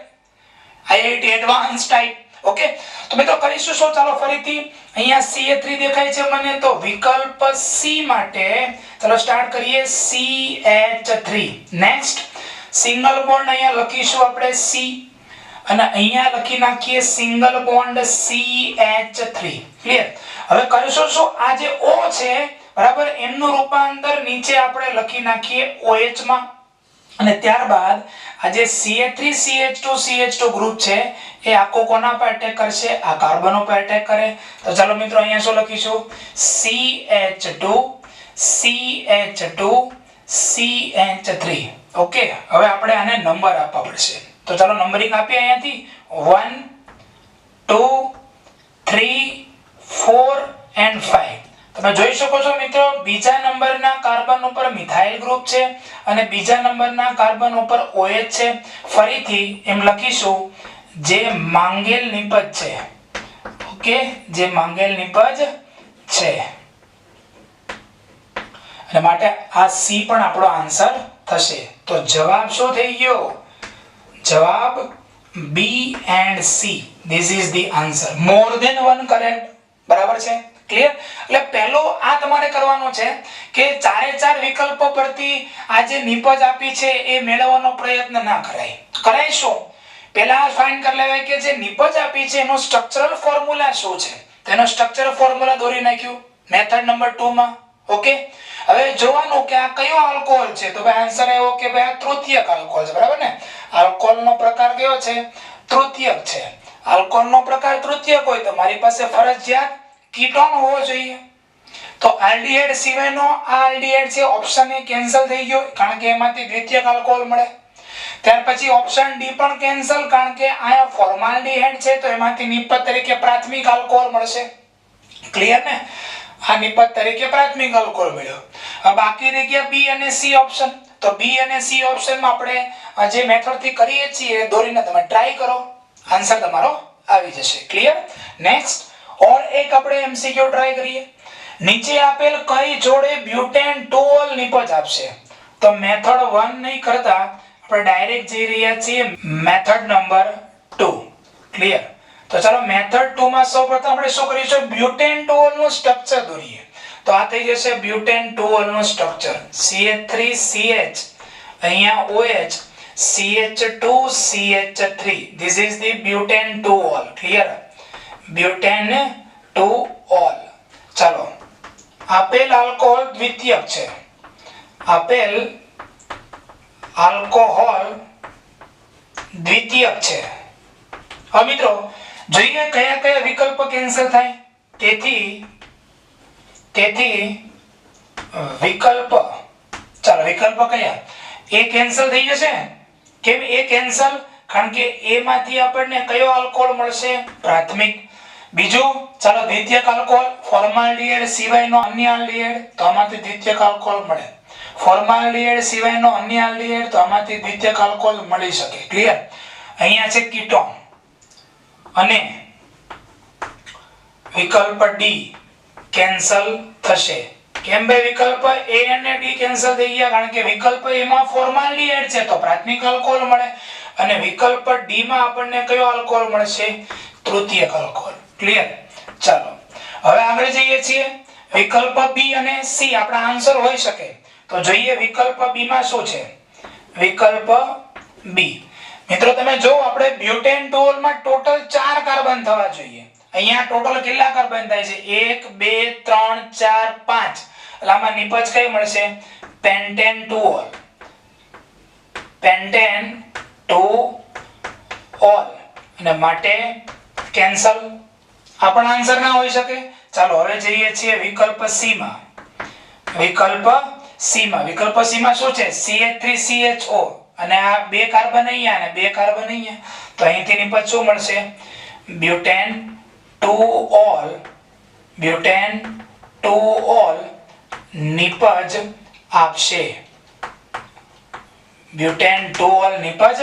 IIT advance type. Okay, તો મિત્રો કરીશું શું? ચાલો ફરીથી અહીંયા CH3 દેખાય છે મને, તો વિકલ્પ સી માટે ચાલો સ્ટાર્ટ કરીએ. CH3 નેક્સ્ટ સિંગલ બોન્ડ અહીંયા લખીશું આપણે સી, અને અહીંયા લખી નાખીએ સિંગલ બોન્ડ CH3. ક્લિયર? હવે કરીશું શું? આ જે O છે બરાબર, એમનું રૂપાંતર નીચે આપણે લખી નાખીએ OH માં, અને ત્યારબાદ આ જે CH3 CH2 CH2 ગ્રુપ છે એ આખો કોના પર અટેક કરશે? આ કાર્બનો પર અટેક કરે. તો ચાલો મિત્રો અહીંયા શું લખીશું? CH2 CH2 CH3. ઓકે, હવે આપણે આને નંબર આપવા પડશે. તો ચાલો નંબરિંગ આપીએ અહીંયાથી 1 2 3 4 and 5. તમે જોઈ શકો છો મિત્રો, બીજા નંબરના કાર્બન ઉપર મિથાઇલ ગ્રુપ છે અને બીજા નંબરના કાર્બન ઉપર OH છે. ફરીથી એમ લખીશું જે માંગેલ નિપજ છે. ઓકે, જે માંગેલ નિપજ છે, અને માટે આ સી પણ આપણો આન્સર થશે. તો જવાબ શું થઈ ગયો? જવાબ B and C. This is the answer. More than one correct. બરાબર છે? ક્લિયર? એટલે પહેલો આ તમારે કરવાનો છે કે ચારે ચાર વિકલ્પો પરથી આ જે નિપજ આપી છે એ મેળવવાનો પ્રયત્ન ના કરાય. કરાય શું? પહેલા ફાઇન્ડ કરી લેવાય કે જે નિપજ આપી છે એનો સ્ટ્રક્ચરલ ફોર્મ્યુલા શું છે. તેનો સ્ટ્રક્ચરલ ફોર્મ્યુલા દોરી નાખ્યું મેથડ નંબર 2 માં. ઓકે, હવે જોવાનું કે આ કયો આલ્કોહોલ છે. તો ભાઈ આન્સર આવ્યો કે ભાઈ આ તૃતીયક આલ્કોહોલ છે. બરાબર ને? આલ્કોહોલનો પ્રકાર કયો છે? તૃતીયક છે. આલ્કોહોલનો પ્રકાર તૃતીયક હોય તો મારી પાસે ફરજિયાત કીટોન હોવો જોઈએ. તો આલ્ડીહાઇડ સિવાયનો આ આલ્ડીહાઇડ છે ઓપ્શન એ કેન્સલ થઈ ગયો, કારણ કે એમાંથી દ્વિતીયક આલ્કોહોલ મળે. ત્યાર પછી ઓપ્શન ડી પણ કેન્સલ, કારણ કે આ ફોર્માલ્ડીહાઇડ છે તો એમાંથી નિપજ તરીકે પ્રાથમિક આલ્કોહોલ મળશે. ક્લિયર ને? આ નિપજ તરીકે પ્રાથમિક આલ્કોહોલ મળ્યો. હવે બાકી રહી ગયા બી અને સી ઓપ્શન. તો બી અને સી ઓપ્શનમાં આપણે જે મેથડ થી કરીએ છીએ દોરીને તમે ટ્રાય કરો, આન્સર તમારો આવી જશે. ક્લિયર? નેક્સ્ટ ઓર એક આપણે એમસીક્યુ ટ્રાય કરીએ. નીચે આપેલ કઈ જોડે બ્યુટેન 2 નિપજ આપશે? તો મેથડ 1 નહીં કરતા આપણે ડાયરેક્ટ જઈ રહ્યા છીએ મેથડ નંબર 2. ક્લિયર? તો ચાલો મેથડ 2 માં સૌપ્રથમ આપણે શું કરીશું? બ્યુટેન 2 નું સ્ટ્રક્ચર દોરીએ. તો આ થઈ જશે બ્યુટેન 2 નું સ્ટ્રક્ચર. CH3CH, અહીંયા OH, CH2 CH3. This is the butane 2-ol. Clear? Butane 2-ol. ચાલો, આપેલ આલ્કોહોલ દ્વિતીયક છે. આપેલ આલ્કોહોલ દ્વિતીયક છે. હવે મિત્રો જોઈએ કયા કયા વિકલ્પ કેન્સલ થાય. તેથી વિકલ્પ, ચાલો વિકલ્પ કયા? એ કેન્સલ થઈ જશે. કેમ એ કેન્સલ? કારણ કે એ માંથી આપણને કયો આલ્કોહોલ મળશે? પ્રાથમિક. બીજું ચાલો દ્વિતીયક આલ્કોહોલ, ફોર્માલ્ડીહાઇડ સિવાયનો અન્ય આલ્ડીહાઇડ, તો આમાંથી દ્વિતીયક આલ્કોહોલ મળે. ફોર્માલ્ડીહાઇડ સિવાયનો અન્ય આલ્ડીહાઇડ, તો આમાંથી દ્વિતીયક આલ્કોહોલ મળી શકે. ક્લિયર? અહીંયા છે કીટોન, અને વિકલ્પ ડી કેન્સલ થશે. કેમ ભાઈ વિકલ્પ એ અને ડી કેન્સલ થઈ ગયા? કારણ કે વિકલ્પ એ માં ફોર્માલ્ડીહાઇડ છે તો પ્રાથમિક આલ્કોહોલ મળે, અને વિકલ્પ ડી માં આપણને કયો આલ્કોહોલ મળશે? તૃતીયક આલ્કોહોલ. ક્લિયર? ચાલો હવે આગળ જઈએ છીએ. વિકલ્પ બી અને સી આપણા આન્સર હોઈ શકે. તો જોઈએ વિકલ્પ બી માં શું છે. વિકલ્પ બી મિત્રો તમે જો આપણે બ્યુટેન 2-ol માં ટોટલ 4 કાર્બન થવા જોઈએ. અહીંયા ટોટલ કેટલા કાર્બન થાય છે? 1 2 3 4 5. એટલે આમાં નિપજ કઈ મળશે? Pentane 2-ol. પેન્ટેન 2-ol, અને માટે કેન્સલ. આપણા આન્સર ના હોઈ શકે. ચાલો હવે જઈએ છીએ વિકલ્પ સી માં. વિકલ્પ સી માં, વિકલ્પ સી માં શું છે? CH3CHO, અને આ બે કાર્બન અહીંયા અને બે કાર્બન અહીંયા, તો અહીંથી નિપજ શું મળશે? Butane 2-ol. બ્યુટેન 2-ol નિપજ આપશે. બ્યુટેન 2 ઓલ નિપજ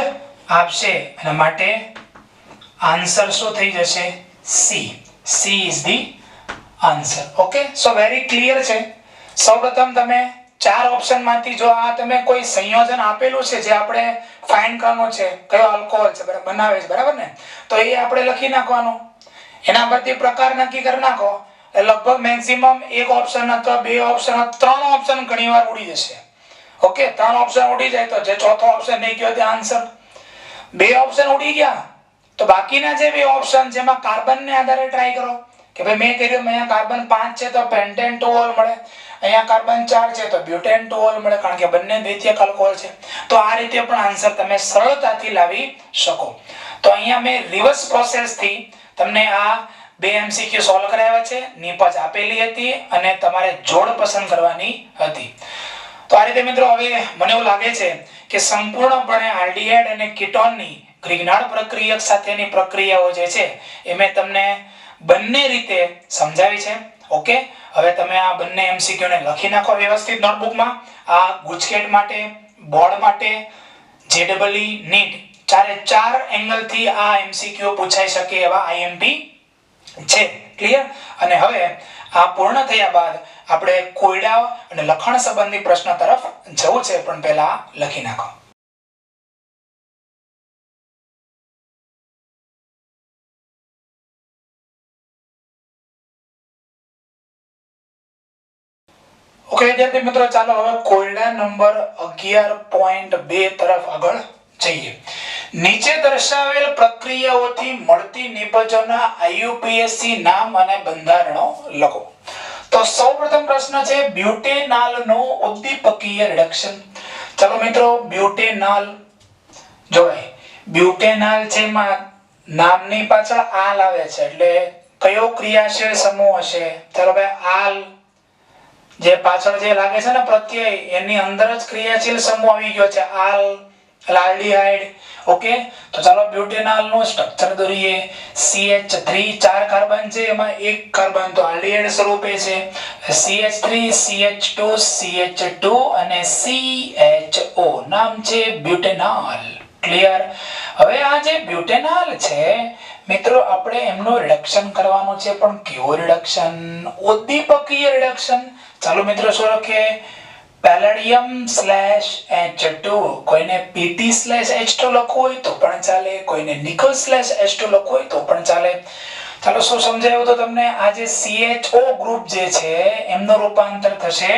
આપશે અને માટે આન્સર શું થઈ જશે C. She is the answer. Okay, so very clear છે. સૌપ્રથમ તમે ચાર ઓપ્શન માંથી જો આ તમે કોઈ સંયોજન આપેલું છે જે આપણે ફાઇન્ડ કરવાનું છે કયો આલ્કોહોલ છે બરાબર બનાવે છે બરાબર ને, તો એ આપણે લખી નાખવાનું. એના પરથી પ્રકાર નક્કી કરી નાખો. લગભગ મેક્સિમમ એક ઓપ્શન અથવા બે ઓપ્શન, ત્રણ ઓપ્શન ઘણીવાર ઉડી જશે. ઓકે, ત્રણ ઓપ્શન ઉડી જાય તો જે ચોથો ઓપ્શન નહીં ગયો તે આન્સર. બે ઓપ્શન ઉડી ગયા તો બાકીના જે બે ઓપ્શન જેમાં કાર્બન ને આધારે ટ્રાય કરો કે ભાઈ મેં કર્યું અહીંયા કાર્બન 5 છે તો પેન્ટેન 2 ઓલ મળે, અહીંયા કાર્બન 4 છે તો બ્યુટેન 2 ઓલ મળે કારણ કે બંને દ્વિતીયક આલ્કોહોલ છે. તો આ રીતે પણ આન્સર તમે સરળતાથી લાવી શકો. તો અહીંયા મેં રિવર્સ પ્રોસેસ થી તમને આ બે MCQ સોલ્વ કરાવ્યા છે. નિપજ આપેલી હતી અને તમારે જોડ પસંદ કરવાની હતી. તો આ રીતે મિત્રો હવે મને એવું લાગે છે કે સંપૂર્ણપણે આલ્ડીહાઇડ અને કીટોનની ગ્રિગ્નાર્ડ પ્રક્રિયક સાથેની પ્રક્રિયાઓ જે છે એ મેં તમને બંને રીતે સમજાવી છે. ઓકે, હવે તમે આ બંને MCQ ને લખી નાખો વ્યવસ્થિત નોટબુકમાં. આ ગુજકેટ માટે, બોર્ડ માટે, JEE નીટ ચારે ચાર એંગલ થી આ MCQ પૂછાઈ શકે એવા IMP છે. ક્લિયર? અને હવે આ પૂર્ણ થયા બાદ આપણે કોયડા અને લખાણ સંબંધી પ્રશ્ન તરફ જવું છે, પણ પહેલા લખી નાખો. ઓકે વિદ્યાર્થી મિત્રો, ચાલો હવે કોયડા નંબર 11.2 તરફ આગળ જઈએ. નીચે દર્શાવેલ પ્રક્રિયાઓથી મળતી નિપજોના IUPAC નામ અને બંધારણો લખો. તો સૌપ્રથમ પ્રશ્ન છે બ્યુટેનાલ નું ઉદ્દીપકીય રિડક્શન. ચાલો મિત્રો, બ્યુટેનાલ જોવાય બ્યુટેનાલ છે એમાં નામની પાછળ આલ આવે છે એટલે કયો ક્રિયાશીલ સમૂહ હશે? ચાલો ભાઈ, આલ જે પાછળ જે લાગે છે ને પ્રત્યય એની અંદર જ ક્રિયાશીલ સમૂહ આવી ગયો છે આલ આલ્ડીહાઇડ. ઓકે, તો ચાલો બ્યુટેનાલ નું સ્ટ્રક્ચર દોરીએ. CH3 ચાર કાર્બન છે એમાં એક કાર્બન તો આલ્ડીહાઇડ સ્વરૂપે છે. CH3 CH2 CH2 અને CHO નામ છે બ્યુટેનાલ. ક્લિયર? હવે આ જે બ્યુટેનાલ છે મિત્રો આપણે એમનું રિડક્શન કરવાનું છે, પણ કેવું રિડક્શન? ઉદ્દીપકીય રિડક્શન. ચાલો મિત્રો શું લખીએ? પેલેડિયમ/H2. કોઈને Pt/H2 લખવું હોય તો પણ ચાલે, કોઈને નિકલ/H2 લખવું હોય તો પણ ચાલે. ચાલો શું સમજાયું તો તમને? આ જે CHO ગ્રુપ જે છે એમનું રૂપાંતર થશે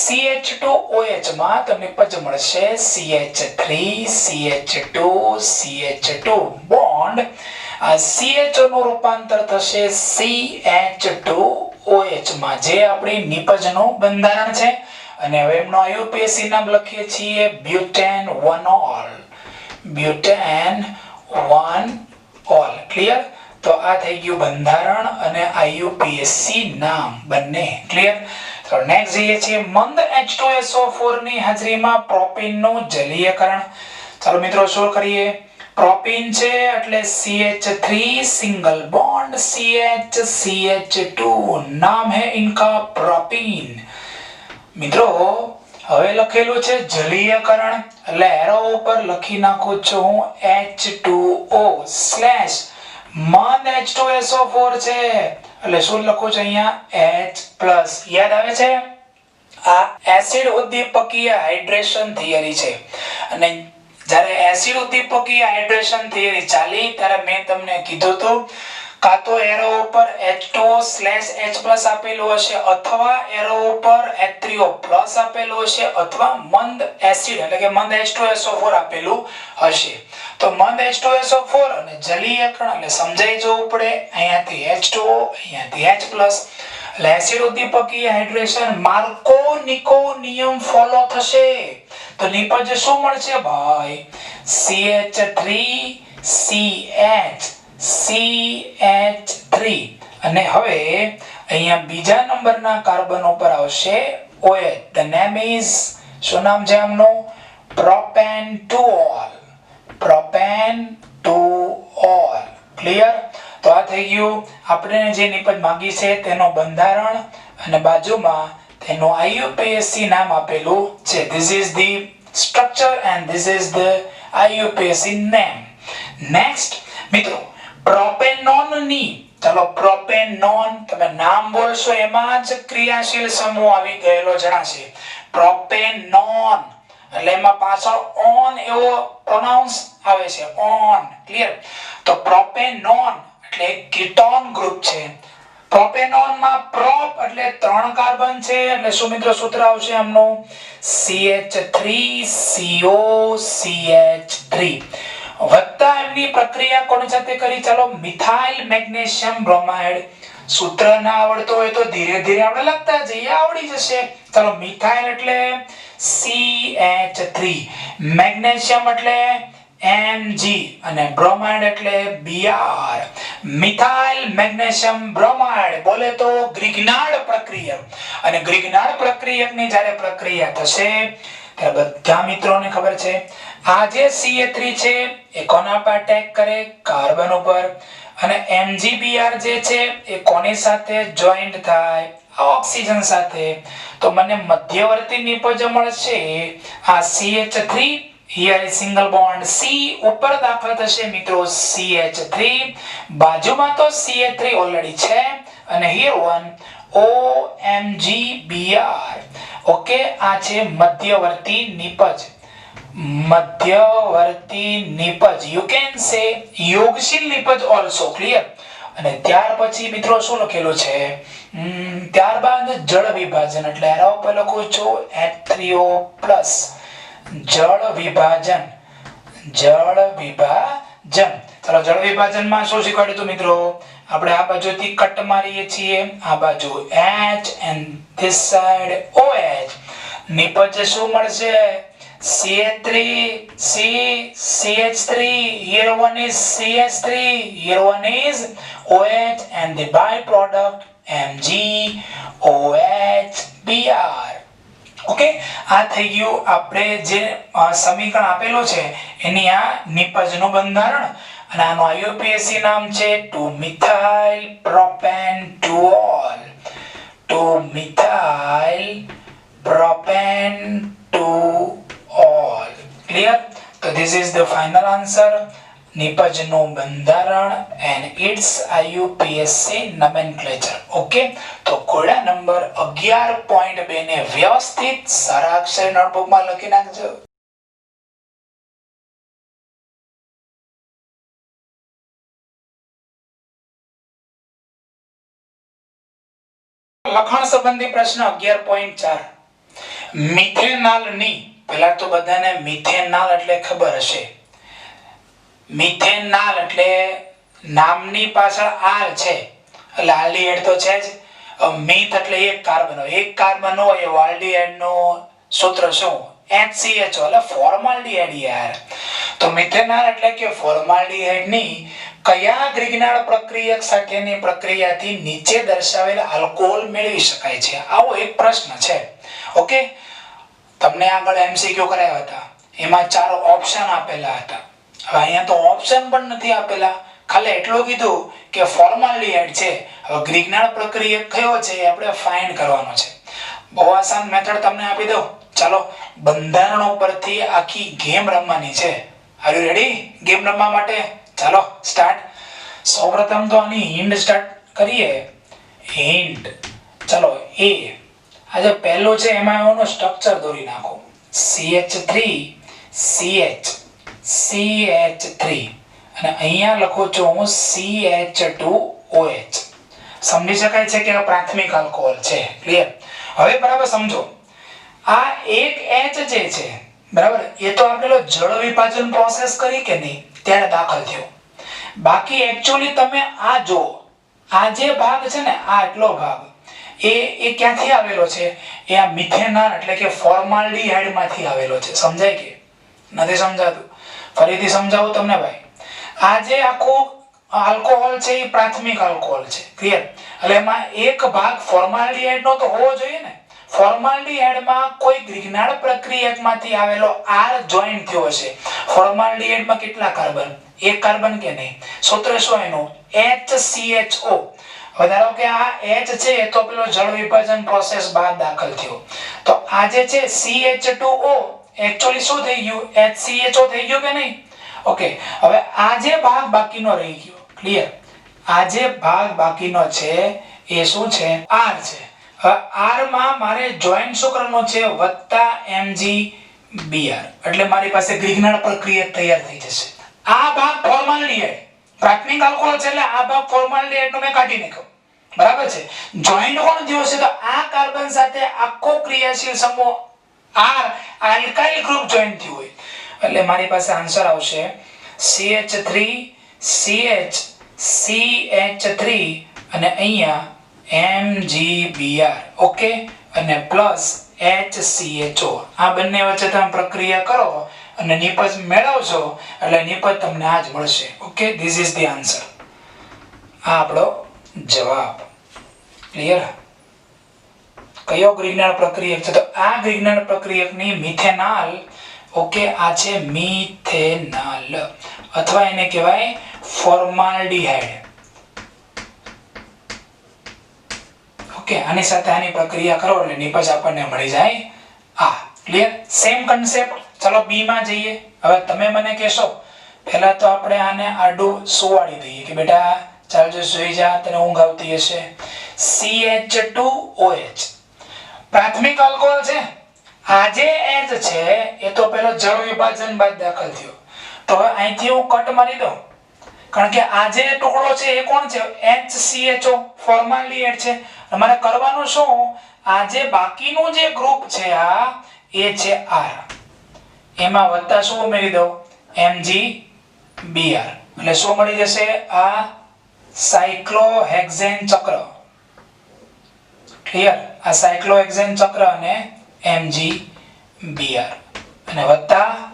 CH2OH માં, તો નિપજ મળશે CH3 CH2 CH2 બોન્ડ. આ CHO નું રૂપાંતર થશે CH2OH માં, જે આપણી નિપજનું બંધારણ છે. અને હવે એમનો IUPAC નામ લખીએ છીએ butane 1 all. Butane 1 all. Clear? તો આ થઈ ગયું બંધારણ અને IUPAC નામ બંને. ક્લિયર? તો નેક્સ્ટ જઈએ છીએ મંદ H2SO4 ની હાજરીમાં પ્રોપીન નું જલીયકરણ. ચાલો મિત્રો શું કરીએ? પ્રોપીન છે એટલે CH3 સિંગલ बॉन्ड CH2 નામ है इनका प्रोपीन. મિત્રો હવે લખેલું છે જલીયકરણ એટલે એરો ઉપર લખી નાખું છું હું H2O સ્લેશ મંદ H2SO4 છે એટલે શું લખું છું અહીંયા H+. યાદ આવે છે? આ એસિડ ઉદ્દીપકીય હાઇડ્રેશન થિયરી છે. અને જ્યારે એસિડ ઉદ્દીપકીય હાઇડ્રેશન થિયરી ચાલી ત્યારે મેં તમને કીધું હતું કાં તો એરો ઉપર H2O/H+ આપેલું હશે અથવા એરો ઉપર H3O+ આપેલું હશે અથવા મંદ એસિડ એટલે કે મંદ H2SO4 આપેલું હશે. તો મંદ H2SO4 અને જલીયકરણ એટલે સમજાઈ જવું પડે. અહીંયાથી H2O અહીંયાથી H+. એટલે એસિડ ઉદ્દીપકીય હાઇડ્રેશન માર્કો-નિકો નિયમ ફોલો થશે. તો નિપજ શું મળશે ભાઈ? CH3CH3 અને હવે અહીંયા બીજા નંબરના કાર્બન ઉપર આવશે OH. The name is શું નામ છે આમનું? Propane 2 all. Propane 2 all. Clear? તો આ થઈ ગયું આપણે જે નિપજ માંગી છે તેનું બંધારણ અને બાજુમાં તેનું IUPAC નામ આપેલું છે. This is the structure and this is the IUPAC name. Next મિત્રો પ્રોપેનોન ની, ચલો પ્રોપેનોન તમે નામ બોલશો એમાં જ ક્રિયાશીલ સમૂહ આવી ગયેલો જણાશે. પ્રોપેનોન એટલે એમાં પાછળ ઓન એવો પ્રોનાઉન્સ આવે છે, ઓન. ક્લિયર? તો પ્રોપેનોન એટલે કીટોન ગ્રુપ છે. પ્રોપેનોન માં પ્રોપ એટલે 3 કાર્બન છે, એટલે શું મિત્રો સૂત્ર આવશે આમનું CH3COCH3 વત્તા એમની પ્રક્રિયા કોની સાથે કરી? ચલો મિથાઇલ મેગ્નેશિયમ બ્રોમાઇડ. સૂત્ર ના આવડતો હોય તો ધીરે ધીરે આપણે લખતા જઈએ, આવડી જશે. ચલો મિથાઇલ એટલે CH3, મેગ્નેશિયમ એટલે Mg અને બ્રોમાઇડ એટલે Br. મિથાઇલ મેગ્નેશિયમ બ્રોમાઇડ બોલે તો ગ્રિગ્નાર્ડ પ્રક્રિયક. અને ગ્રિગ્નાર્ડ પ્રક્રિયકની જ્યારે પ્રક્રિયા થશે ત્યારે બધા મિત્રોને ખબર છે આ જે CH3 છે એ કોના પર અટેક કરે? કાર્બન ઉપર. અને MgBr જે છે એ કોની સાથે જોઈન્ટ થાય? ઓક્સિજન સાથે. તો મને મધ્યવર્તી નિપજ મળશે આ CH3. here is single bond C ઉપર દાખલ થશે મિત્રો CH3, બાજુમાં તો CH3 ઓલરેડી છે અને here one OMgBr. ઓકે, આ છે મધ્યવર્તી નિપજ. મધ્યવર્તી નિપજ, you can say યોગશીલ નિપજ also. Clear? અને ત્યાર પછી મિત્રો શું લખેલું છે? ત્યારબાદ જળ વિભાજન એટલે આરો પર લખું છું H3O+. જળ વિભાજન. જળ વિભાજન. ચલો જળ વિભાજન માં શું શીખવાડ્યું હતું મિત્રો? આપણે આ બાજુથી કટ મારીએ છીએ, આ બાજુ H and this side OH. નિપજ શું મળશે? CH3 C CH3. here one is CH3, here one is OH and the byproduct MgOH/Br. Okay, આ થઈ ગયું આપણે જે સમીકરણ આપેલું છે એની આ નિપજનું બંધારણ. અને આનું IUPAC નામ છે 2-methyl propan-2-ol. 2-methyl propan-2-ol. Clear? તો this is the final answer. નિપજનું બંધારણ and its IUPAC nomenclature. Okay, તો કોડા નંબર 11.2 ને વ્યવસ્થિત સારા અક્ષર નોટબુકમાં લખી નાખજો. લખાણ સંબંધી પ્રશ્ન 11.4. મિથેનાલ ની, પહેલા તો બધાને મિથેનાલ એટલે ખબર હશે. મિથેનાલ એટલે નામની પાછળ આર છે એટલે આલ્ડીહાઇડ તો છે જ. મિથ એટલે એક કાર્બન હોય, એક કાર્બન હોય એ આલ્ડીહાઇડ નું સૂત્ર શું? HCHO એટલે ફોર્માલ્ડીહાઇડ યાર. તો મિથેનાલ એટલે કે ફોર્માલ્ડીહાઇડ ની કયા ગ્રિગ્નાર્ડ પ્રક્રિયક સાથેની પ્રક્રિયાથી નીચે દર્શાવેલ આલ્કોહોલ મેળવી શકાય છે? આવો એક પ્રશ્ન છે. ઓકે, તમને આગળ MCQ કરાવ્યા હતા, એમાં 4 ઓપ્શન આપેલા હતા. હવે અહીંયા તો ઓપ્શન પણ નથી આપેલા, ખાલી એટલું કીધું કે ફોર્માલ્ડીહાઇડ છે. હવે ગ્રિગ્નાર્ડ પ્રક્રિયક કયો છે એ આપણે ફાઇન્ડ કરવાનો છે. બહુ આસાન મેથડ તમને આપી દઉં. ચાલો બંધારણો પરથી આખી ગેમ રમવાની છે. આર યુ રેડી ગેમ રમવા માટે? ચાલો સ્ટાર્ટ. સૌપ્રથમ તો આની હિન્ટ સ્ટાર્ટ કરીએ. હિન્ટ. ચલો એ આ જે પહેલું છે એમાં એનું સ્ટ્રક્ચર દોરી નાખો. CH3 CH CH3 અને અહીંયા લખું છું હું CH2OH. સમજી શકાય છે કે આ પ્રાથમિક આલ્કોહોલ છે. ક્લિયર? હવે બરાબર સમજો, આ એક H જે છે બરાબર એ તો આપણે જળ વિભાજન પ્રોસેસ કરી કે નહીં ત્યારે દાખલ થયો. બાકી એક્ચ્યુઅલી તમે આ જો આ જે ભાગ છે ને આ એટલો ભાગ એ ક્યાંથી આવેલો છે? એ આ મિથેનાલ એટલે કે ફોર્માલ્ડીહાઇડ માંથી આવેલો છે. સમજાય કે નથી સમજાતું? ફરીથી સમજાવું તમને ભાઈ. આ જે આખો આલ્કોહોલ છે એ પ્રાથમિક આલ્કોહોલ છે. ક્લિયર? એટલે એમાં એક ભાગ ફોર્માલ્ડીહાઇડ નો તો હોવો જોઈએ ને. ફોર્માલ્ડીહાઇડ માં કોઈ ગ્રિગ્નાર્ડ પ્રક્રિયકમાંથી આવેલો R જોઈન્ટ થયો હશે. ફોર્માલ્ડીહાઇડ માં કેટલા કાર્બન? એક કાર્બન કે નહીં? સૂત્ર શું એનું? HCHO. ધારો કે આ H છે એ તો પેલો જળ વિભાજન પ્રોસેસ બાદ દાખલ થયો. તો આ જે છે CH2O એકચ્યુઅલી શું થઈ ગયું HCHO થઈ ગયું કે નહીં ઓકે હવે આ જે ભાગ બાકીનો રહી ગયો ક્લિયર આ જે ભાગ બાકીનો છે એ શું છે R છે હવે R માં મારે જોઈન્ટ શું કરવાનો છે વત્તા MgBr એટલે મારી પાસે ગ્રિગ્નાર્ડ પ્રક્રિયા તૈયાર થઈ જશે આ ભાગ ફોર્માલ્ડિહાઇડ પ્રાથમિક આલ્કોહોલ છે એટલે આ ભાગ ફોર્માલ્ડિહાઇડ નો મેં કાઢી નાખ્યો બરાબર છે જોઈન્ટ કોણ થયો છે તો આ કાર્બન સાથે આખો ક્રિયાશીલ સમૂહ R આલ્કાઇલ ગ્રુપ જોઈન્ટ થયું હોય એટલે મારી પાસે આન્સર આવશે CH3 CH CH3 અને અહીંયા MgBr ઓકે અને પ્લસ HCHO આ બંને વચ્ચે તમે પ્રક્રિયા કરો અને નિપજ મેળવશો એટલે નિપજ તમને આ જ મળશે okay this is the answer આ આપણો જવાબ ક્લિયર કયો ગ્રિગ્નાર્ડ પ્રક્રિયક છે તો આ ગ્રિગ્નાર્ડ પ્રક્રિયકની મિથેનોલ ઓકે આ છે મિથેનોલ અથવા એને કહેવાય ફોર્માલ્ડિહાઇડ ઓકે આની સાથે આની પ્રક્રિયા કરો એટલે નિપજ આપણને મળી જાય આ ક્લિયર સેમ કન્સેપ્ટ ચલો બી માં જઈએ હવે તમે મને કહેશો પહેલા તો આપણે આને આડું સુવાડી દઈએ કે બેટા ચાલ જો સુઈ જા તને ઊંઘ આવતી હશે CH2OH પ્રાથમિક આલ્કોહોલ છે આ જે H છે એ તો પેલો જળ વિભાજન બાદ દાખલ થયો તો હવે અહીંથી હું કટ મારી દઉં કારણ કે આ જે ટુકડો છે એ કોણ છે HCHO ફોર્માલ્ડિહાઇડ છે તમારે કરવાનું શું આ જે બાકીનું જે ગ્રુપ છે આ એ છે R એમાં વત્તા શું ઉમેરી દઉં MgBr એટલે શું મળી જશે આ સાયક્લોહેક્સેન ચક્ર ક્લિયર આ સાયક્લોહેક્સેન ચક્ર અને MgBr અને વત્તા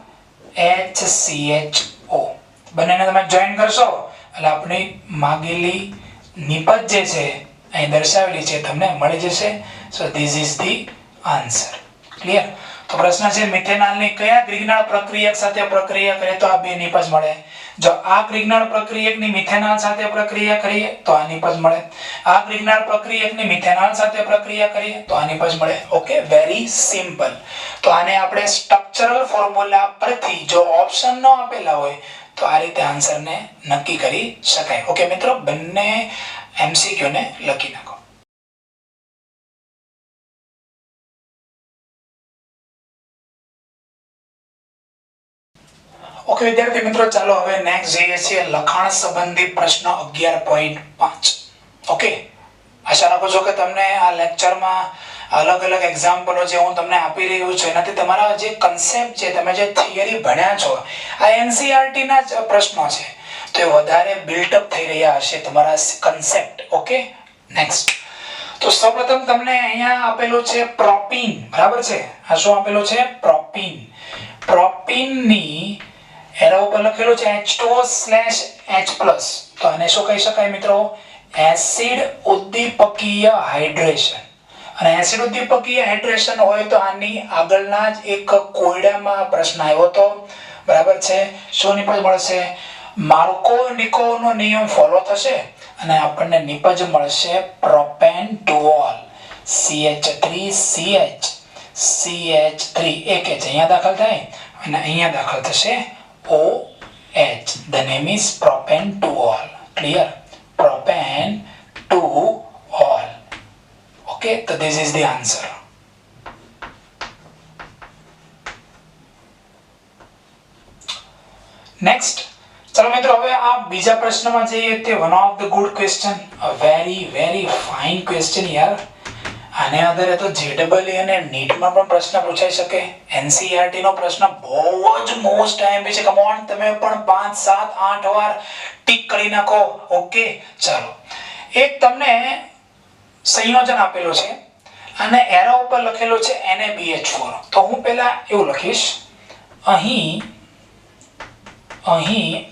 HCHO બંનેને તમે જોઈન કરશો એટલે આપણી માગેલી નિપજ જે છે અહીં દર્શાવેલી છે તમને મળી જશે so this is the answer clear તો પ્રશ્ન છે મિથેનોલની કયા ગ્રિગ્નાર્ડ પ્રક્રિયક સાથે પ્રક્રિયા કરે તો આ બે નિપજ મળે જો આ ગ્રિગ્નાર્ડ પ્રક્રિયકની મિથેનોલ સાથે પ્રક્રિયા કરીએ તો આ નિપજ મળે આ ગ્રિગ્નાર્ડ પ્રક્રિયકની મિથેનોલ સાથે પ્રક્રિયા કરીએ તો આ નિપજ મળે ઓકે વેરી સિમ્પલ તો આને આપણે સ્ટ્રક્ચરલ ફોર્મ્યુલા પરથી જો ઓપ્શન ન આપેલા હોય તો આ રીતે આન્સરને નક્કી કરી શકાય ઓકે મિત્રો બંને MCQ ને લખી નાખો ઓકે વિદ્યાર્થી મિત્રો ચાલો હવે નેક્સ્ટ જઈએ છીએ લખાણ સંબંધી પ્રશ્ન 11.5 ઓકે આશા રાખું છું કે તમને આ લેક્ચરમાં અલગ અલગ એક્ઝામ્પલો જે હું તમને આપી રહ્યો છું એનાથી તમારા જે કન્સેપ્ટ છે તમે જે થિયરી ભણ્યા છો આ NCERT ના જ પ્રશ્નો છે તો એ વધારે બિલ્ટ અપ થઈ રહ્યા હશે તમારા કન્સેપ્ટ ઓકે નેક્સ્ટ તો સૌપ્રથમ તમને અહીંયા આપેલું છે પ્રોપીન બરાબર છે આ શું આપેલું છે પ્રોપીનની એરો ઉપર લખેલું છે H2O/H+ તો આને શું કહી શકાય મિત્રો એસિડ ઉદ્દીપકીય હાઇડ્રેશન અને એસિડ ઉદ્દીપકીય હાઇડ્રેશન હોય તો આની આગળના જ એક કોયડામાં પ્રશ્ન આવ્યો તો બરાબર છે શું નિપજ મળશે માર્કોનિકોનો નિયમ ફોલો થશે અને આપણને નિપજ મળશે પ્રોપેન્ટોલ CH3CH CH3 એક જ અહીંયા દાખલ થાય અને અહીંયા દાખલ થશે OH the name is propantool clear propantool okay so this is the answer next ચલો મિત્રો હવે આ બીજા પ્રશ્નમાં જઈએ તે one of the good question a very fine question યાર આને આધારે તો JEE અને NEET માં પણ પ્રશ્ન પૂછાઈ શકે NCERT નો પ્રશ્ન બહુ જ મોસ્ટ ટાઈમ છે કમ ઓન તમે પણ 5 7 8 વાર ટિક કરી નાખો ઓકે ચાલો એક તમને સંયોજન આપેલું છે અને એરો ઉપર લખેલું છે NaBH4 તો હું પહેલા એવું લખીશ અહીં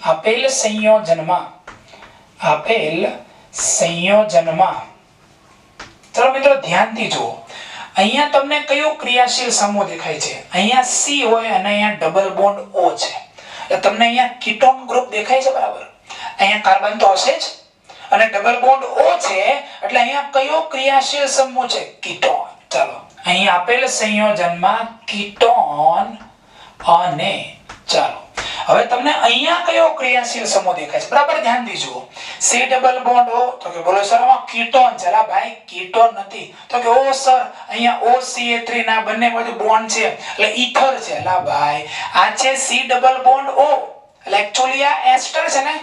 આપેલ સંયોજનમાં ચલો મિત્રો ધ્યાનથી જુઓ અહીંયા તમને કયો ક્રિયાશીલ સમૂહ દેખાય છે અહીંયા C હોય અને અહીંયા ડબલ બોન્ડ O છે એટલે તમને અહીંયા કીટોન ગ્રુપ દેખાય છે બરાબર અહીંયા કાર્બન તો હશે જ અને ડબલ બોન્ડ O છે એટલે અહીંયા કયો ક્રિયાશીલ સમૂહ છે કીટોન ચાલો અહીં આપેલ સંયોજનમાં કીટોન અને ચાલો હવે તમને અહીંયા કયો ક્રિયાશીલ સમૂહ દેખાય છે બરાબર ધ્યાનથી જુઓ C ડબલ બોન્ડ O તો કે બોલો સર આમાં કીટોન છે લા ભાઈ કીટોન નથી તો કે ઓ સર અહીંયા OCH3 ના બંને બાજુ બોન્ડ છે એટલે ઈથર છે લા ભાઈ આ છે C ડબલ બોન્ડ O એટલે એક્ચ્યુઅલી આ એસ્ટર છે ને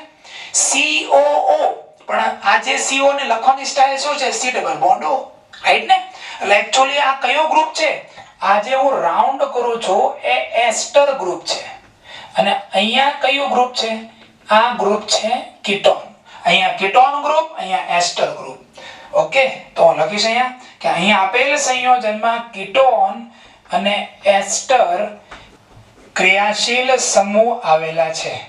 COO પણ આ જે CO ને લખવાની સ્ટાઇલ શું છે C double bond O right ને એટલે એક્ચ્યુઅલી આ કયો ગ્રુપ છે આ જે હું રાઉન્ડ કરું છું એ એસ્ટર ગ્રુપ છે અને અહીંયા કયું ગ્રુપ છે આ ગ્રુપ છે કીટોન અહીંયા કીટોન ગ્રુપ અહીંયા એસ્ટર ગ્રુપ ઓકે તો હું લખીશ અહીંયા કે અહીંયા આપેલ સંયોજનમાં કીટોન અને એસ્ટર ક્રિયાશીલ સમૂહ આવેલા છે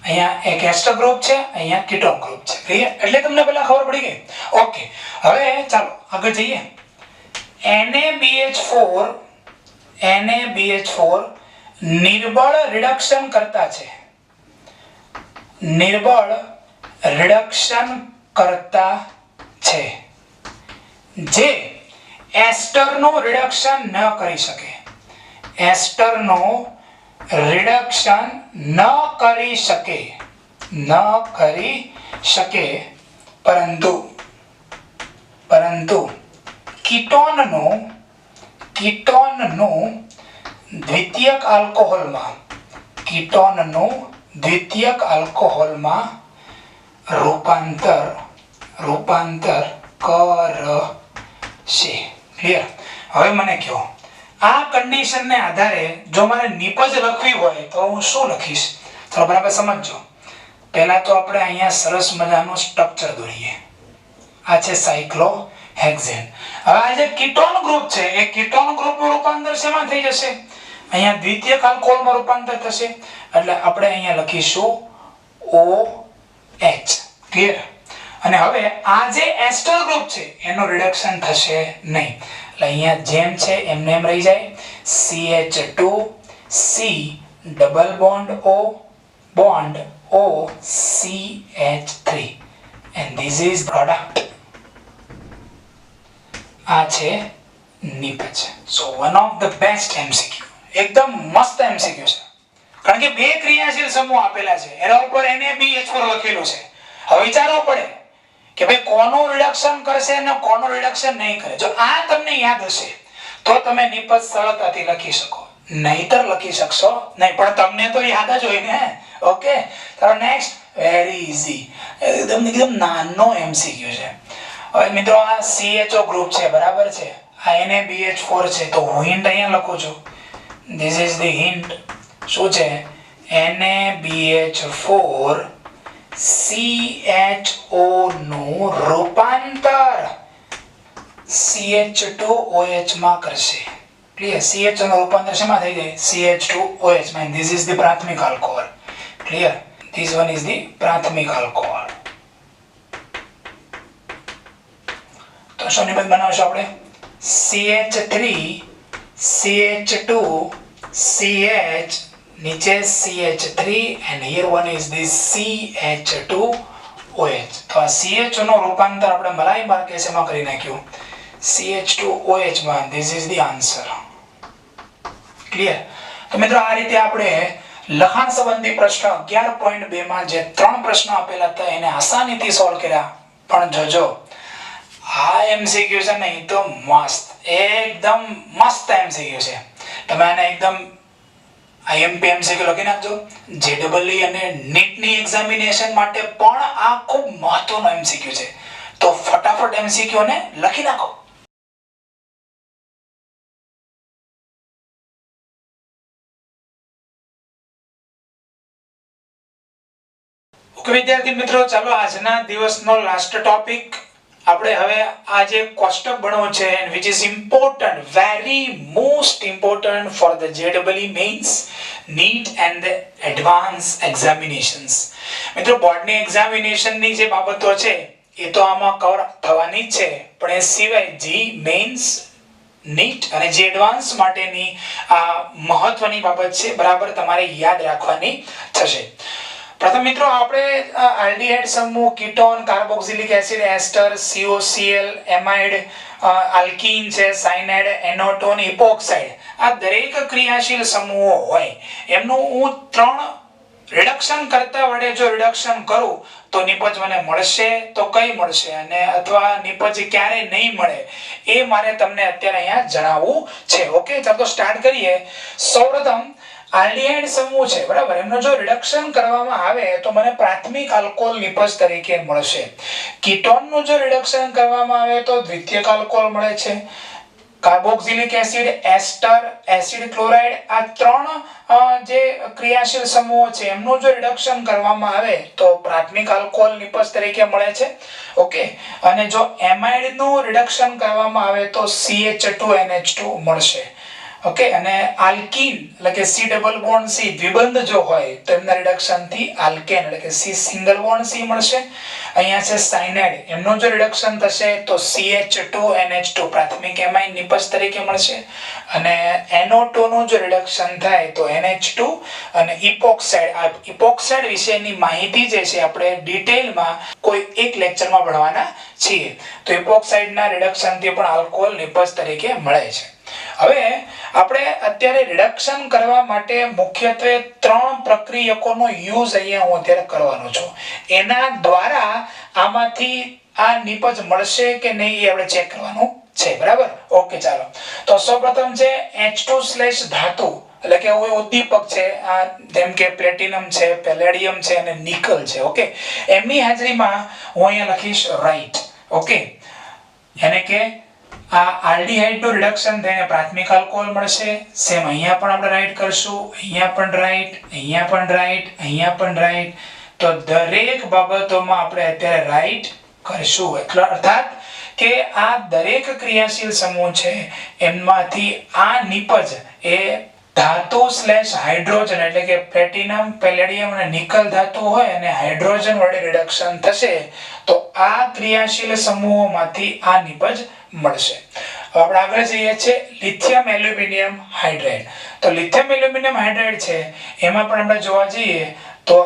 અહીંયા એક એસ્ટર ગ્રુપ છે અહીંયા કીટોન ગ્રુપ છે ક્લિયર એટલે તમને પહેલા ખબર પડી ગઈ ઓકે હવે ચાલો આગળ જઈએ NaBH4 નિર્બળ રિડક્શન કરતા છે નિર્બળ રિડક્શન કરતા છે જે એસ્ટરનું રિડક્શન ન કરી શકે એસ્ટરનું રિડક્શન ન કરી શકે પરંતુ કીટોનનું દ્વિતીયક આલ્કોહોલમાં રૂપાંતર કરશે ક્લિયર હવે મને કહો આ કન્ડિશન ને આધારે જો મારે નિપજ લખવી હોય તો હું શું લખીશ ચાલો બરાબર સમજજો પહેલા તો આપણે અહીંયા સરસ મજાનું સ્ટ્રક્ચર દોરીએ આ છે સાયક્લોહેક્સેન હવે આ જે કીટોન ગ્રુપ છે એ કીટોન ગ્રુપનું રૂપાંતર શેમાં થઈ જશે અહીંયા દ્વિતીયક આલ્કોહોલમાં રૂપાંતર થશે એટલે આપણે અહીંયા લખીશું OH ક્લિયર અને હવે આ જે એસ્ટર ગ્રુપ છે એનું રિડક્શન થશે નહીં એટલે અહીંયા જેમ છે એમને એમ રહી જાય CH2C double bond O CH3 and this is product આ છે નિપજ so one of the best MCQ એકદમ મસ્ત MCQ છે કારણ કે બે ક્રિયાશીલ સમૂહ આપેલા છે એના ઉપર NaBH4 લખેલું છે હવે વિચારવું પડે કે ભાઈ કોનું રિડક્શન કરશે અને કોનું રિડક્શન નહીં કરે જો આ તમને યાદ હશે તો તમે નિપજ સરળતાથી લખી શકો નહીતર લખી શકશો નહીં પણ તમને તો યાદ જ હોય ને ઓકે ચાલો નેક્સ્ટ વેરી ઈઝી એકદમ નાનો MCQ છે હવે મિત્રો આ CHO ગ્રુપ છે બરાબર છે આ NaBH4 છે તો હું હિન્ટ અહીંયા લખું છું this is the hint શું છે NaBH4 CHO નું રૂપાંતર CH2OH માં કરશે ક્લિયર CHO નું રૂપાંતર શેમાં થઈ જાય CH2OH માં this is the પ્રાથમિક alcohol clear this one is the પ્રાથમિક આલ્કોહોલ તો શું નિબંધ બનાવશું આપણે CH3 CH2 CH નીચે CH3 and here one is this CH2OH તો આ CHO નું રૂપાંતર આપણે મલાઈ બાર કેસમાં કરી નાખ્યું CH2OH માં this is the answer clear તો મિત્રો આ રીતે આપણે લખાણ સંબંધી પ્રશ્ન 11.2 માં જે ત્રણ પ્રશ્નો આપેલા હતા એને આસાનીથી સોલ્વ કર્યા પણ જોજો આ MCQ છે ને એ તો મસ્ત એકદમ મસ્ત MCQ છે તમે આને એકદમ IMP MCQ લખી નાખજો JEE અને NEET ની એક્ઝામિનેશન માટે પણ આ ખૂબ મહત્વનો MCQ છે તો ફટાફટ MCQ ને લખી નાખો ઓકે વિદ્યાર્થી મિત્રો ચાલો આજના દિવસનો લાસ્ટ ટોપિક આપણે હવે આજે કોષ્ટક ભણવું છે which is important very most important for the JEE mains NEET and the advanced examinations મિત્રો બોર્ડની એક્ઝામિનેશન ની જે બાબતો છે એ તો આમાં કવર થવાની છે પણ એ સિવાય જી મેઇન્સ NEET અને જે એડવાન્સ માટેની આ મહત્વની બાબત છે બરાબર તમારે યાદ રાખવાની થશે પ્રથમ મિત્રો આપણે આલ્ડીહાઇડ સમૂહ કીટોન, કાર્બોક્સિલિક એસિડ, એસ્ટર, COCl, એમાઇડ, આલ્કીન છે, સાયનાઇડ, એનોટોન, ઇપોક્સાઇડ, આ દરેક ક્રિયાશીલ સમૂહો હોય એમનું હું 3 રિડક્શન કરતા વડે જો રિડક્શન કરું તો નિપજ મને મળશે તો કઈ મળશે અને અથવા નિપજ ક્યારે નહીં મળે એ મારે તમને અત્યારે અહીંયા જણાવવું છે. ઓકે, ચાલો તો સ્ટાર્ટ કરીએ. સૌપ્રથમ આલ્ડીહાઇડ સમૂહ છે બરાબર, એમનો જો રિડક્શન કરવામાં આવે તો મને પ્રાથમિક આલ્કોહોલ નિપજ તરીકે મળશે. કીટોન નું જો રિડક્શન કરવામાં આવે તો દ્વિતીયક આલ્કોહોલ મળે છે. કાર્બોક્સિલિક એસિડ, એસ્ટર, એસિડ ક્લોરાઇડ, આ 3 જે ક્રિયાશીલ સમૂહો છે એમનું જો રિડક્શન કરવામાં આવે તો પ્રાથમિક આલ્કોહોલ નિપજ તરીકે મળે છે. ઓકે, અને જો એમાઇડ નું રિડક્શન કરવામાં આવે તો CH2NH2 મળશે. ઓકે, અને આલ્કીન એટલે કે C ડબલ બોન્ડ C દ્વિબંધ જો હોય તો એમના રિડક્શન થી આલ્કેન એટલે કે C સિંગલ બોન્ડ C મળશે. અહીંયા છે સાયનાઇડ, એમનું જો રિડક્શન થશે તો CH2NH2 પ્રાથમિક એમાઇન નિપજ તરીકે મળશે. અને NO2 નું જો રિડક્શન થાય તો NH2 અને ઇપોક્સાઇડ, આ ઇપોક્સાઇડ વિશેની માહિતી જે છે આપણે ડિટેલમાં કોઈ એક લેક્ચરમાં ભણવાના છીએ. તો ઇપોક્સાઇડના રિડક્શન થી પણ આલ્કોહોલ નિપજ તરીકે મળે છે. હવે આપણે અત્યારે રિડક્શન કરવા માટે મુખ્યત્વે 3 પ્રક્રિયકોનો યુઝ અહીંયા હું અત્યારે કરવાનો છું. એના દ્વારા આમાંથી આ નિપજ મળશે કે નહીં એ આપણે ચેક કરવાનું છે બરાબર. ઓકે, ચાલો તો સૌપ્રથમ છે H2/ ધાતુ એટલે કે ઉદ્દીપક છે, જેમ કે પ્લેટિનમ છે, પેલેડિયમ છે અને નિકલ છે. ઓકે, એમની હાજરીમાં હું અહીંયા લખીશ રાઈટ. ઓકે, એટલે કે આ આલ્ડીહાઇડ નું રિડક્શન થઈને પ્રાથમિક આલ્કોહોલ મળશે. સેમ અહીંયા પણ આપણે રાઈટ કરશું, અહીંયા પણ રાઈટ, અહીંયા પણ રાઈટ, અહીંયા પણ રાઈટ. તો દરેક બાબતોમાં આપણે અત્યારે રાઈટ કરશું. એટલે અર્થાત કે આ દરેક ક્રિયાશીલ સમૂહ છે એમાંથી આ નિપજ એ ધાતુ/હાઇડ્રોજન એટલે કે પ્લેટિનમ, પેલેડિયમ અને નિકલ ધાતુ હોય અને હાઇડ્રોજન વડે રિડક્શન થશે તો આ ક્રિયાશીલ સમૂહોમાંથી આ નિપજ મળશે. હવે આપણે આગળ જઈએ છીએ લિથિયમ એલ્યુમિનિયમ હાઇડ્રાઇડ. તો લિથિયમ એલ્યુમિનિયમ હાઇડ્રાઇડ છે એમાં પણ આપણે જોવા જઈએ તો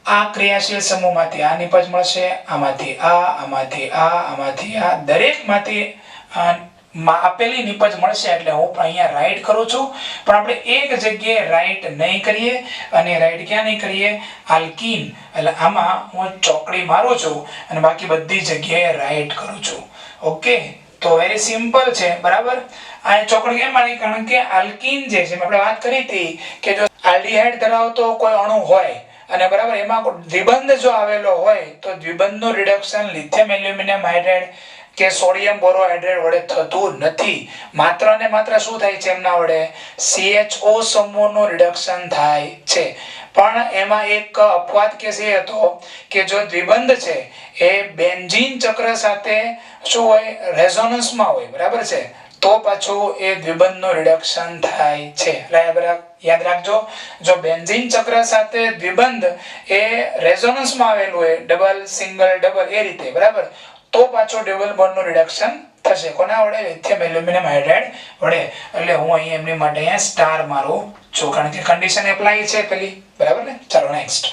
આ ક્રિયાશીલ સમૂહમાંથી આ નિપજ મળશે, આમાંથી આમાંથી આમાંથી આ દરેકમાંથી આપેલી નિપજ મળશે. એટલે હું અહીંયા રાઈટ કરું છું, પણ આપણે એક જગ્યાએ રાઈટ નહીં કરીએ. અને રાઈટ ક્યાં નહીં કરીએ? આલ્કીન એટલે આમાં હું ચોકડી મારું છું અને બાકી બધી જગ્યાએ રાઈટ કરું છું. ઓકે, તો વેરી સિમ્પલ છે બરાબર. આ ચોકડી કેમ મારી? કારણ કે આલ્કીન જે છે આપણે વાત કરી હતી કે જો આલ્ડીહાઇડ ધરાવતો કોઈ અણુ હોય અને બરાબર એમાં દ્વિબંધ જો આવેલો હોય તો દ્વિબંધનું રિડક્શન લિથિયમ એલ્યુમિનિયમ હાઇડ્રાઇડ કે સોડિયમ બોરોહાઇડ્રેટ વડે થતું નથી. માત્ર ને માત્ર શું થાય છે? એમના વડે CHO સમૂહનું રિડક્શન થાય છે. પણ એમાં એક અપવાદ કેસ એ હતો કે જો દ્વિબંધ છે એ બેન્ઝીન ચક્ર સાથે શું હોય? રેઝોનન્સમાં હોય બરાબર છે, તો પાછું એ દ્વિબંધનું રિડક્શન થાય છે. એટલે યાદ રાખજો, જો બેન્ઝીન ચક્ર સાથે દ્વિબંધ એ રેઝોનન્સમાં આવેલું હોય, ડબલ, સિંગલ, ડબલ એ રીતે બરાબર, તો પાછું ડબલ બોન્ડનું રિડક્શન થશે. કોના વડે? લિથિયમ એલ્યુમિનિયમ હાઇડ્રાઇડ વડે. એટલે હું અહીં એમની માટે અહીંયા સ્ટાર મારું છું, કારણ કે કન્ડિશન એપ્લાય છે પેલી બરાબર ને. ચાલો નેક્સ્ટ.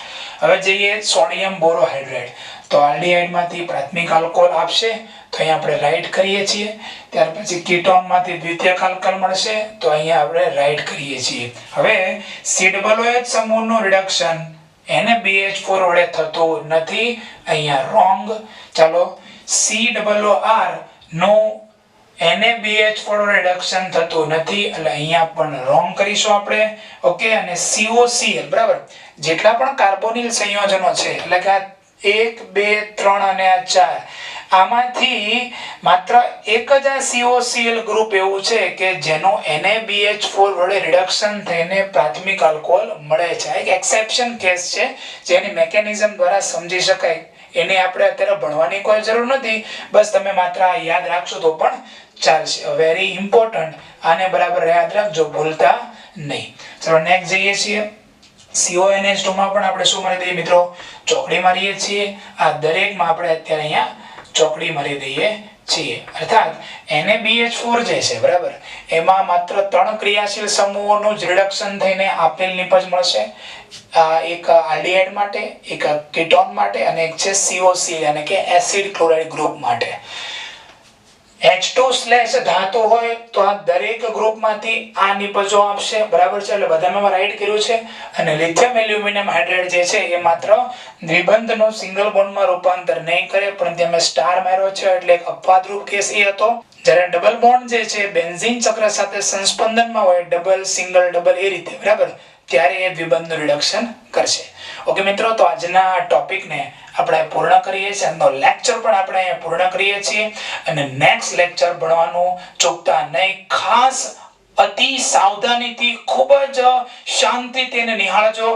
હવે જઈએ સોડિયમ બોરોહાઇડ્રેટ. તો આલ્ડીહાઇડમાંથી પ્રાથમિક આલ્કોહોલ આપશે તો અહીંયા આપણે રાઈટ કરીએ છીએ. ત્યાર પછી કીટોનમાંથી દ્વિતીયક આલ્કોહોલ મળશે તો અહીંયા આપણે રાઈટ કરીએ છીએ. હવે COOH સમૂહનું રિડક્શન NaBH4 વડે થતું નથી, અહીંયા રોંગ. ચાલો, COOR નું NaBH4 વડે રિડક્શન થતું નથી એટલે અહીંયા પણ રોંગ કરીશું આપણે. ઓકે, અને COCl બરાબર, જેટલા પણ કાર્બોનિલ સંયોજનો છે એટલે કે 1, 2, 3 અને 4, આમાંથી માત્ર એક જ આ COCl ગ્રુપ એવું છે કે જેનું NaBH4 વડે રિડક્શન થઈને પ્રાથમિક આલ્કોહોલ મળે છે. એક એક્સેપ્શન કેસ છે જેની મિકેનિઝમ દ્વારા સમજી શકાય. એને આપણે અત્યારે ભણવાની કોઈ જરૂર નથી, બસ તમે માત્ર આ યાદ રાખશો તો પણ ચાલશે. વેરી ઇમ્પોર્ટન્ટ, આને બરાબર યાદ રાખજો, ભૂલતા નહીં. ચલો નેક્સ્ટ જઈએ છીએ. CONH2 માં પણ આપણે શું મારી દઈએ મિત્રો? ચોકડી મારીએ છીએ. આ દરેકમાં આપણે અત્યારે અહીંયા ચોકડી મારી દઈએ છીએ. અર્થાત NaBH4 જે છે બરાબર, એમાં માત્ર 3 ક્રિયાશીલ સમૂહોનું જ રિડક્શન થઈને આપેલ નિપજ મળશે. એક આલ્ડીહાઇડ માટે, એક કીટોન માટે અને એક છે COC એટલે કે એસિડ ક્લોરાઇડ ગ્રુપ માટે. H2/ ધાતુ હોય તો આ દરેક ગ્રુપમાંથી આ નિપજો આપશે બરાબર છે, એટલે બધામાં રાઈટ કર્યું છે. અને લિથિયમ એલ્યુમિનિયમ હાઇડ્રાઇડ જે છે એ માત્ર દ્વિબંધનો સિંગલ બોન્ડમાં રૂપાંતર નહીં કરે, પણ તેમાં સ્ટાર માર્યો છે એટલે એક અપવાદરૂપ કેસ એ હતો. જ્યારે ડબલ બોન્ડ જે છે બેન્ઝીન ચક્ર સાથે સંસ્પંદનમાં હોય, ડબલ સિંગલ ડબલ એ રીતે બરાબર, ત્યારે એ દ્વિબંધનું રિડક્શન કરશે. ઓકે મિત્રો, તો આજના ટોપિકને આપણે પૂર્ણ કરીએ છીએ, આજનો લેક્ચર પણ આપણે અહીંયા પૂર્ણ કરીએ છીએ. અને નેક્સ્ટ લેક્ચર ભણવાનું ચૂકતા નહીં. ખાસ અતિ સાવધાનીથી ખૂબ જ શાંતિથી એને નિહાળજો,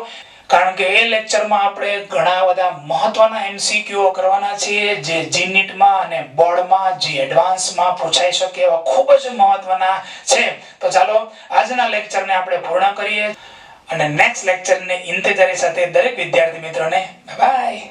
કારણ કે એ લેક્ચરમાં આપણે ઘણા બધા મહત્વના MCQ કરવાના છીએ, જે જીનીટમાં અને બોર્ડમાં જે એડવાન્સમાં પૂછાઈ શકે એવા ખૂબ જ મહત્વના છે. તો ચાલો આજના લેક્ચરને આપણે પૂર્ણ કરીએ અને નેક્સ્ટ લેક્ચરની ઇંતજારી સાથે દરેક વિદ્યાર્થી મિત્રોને બાય.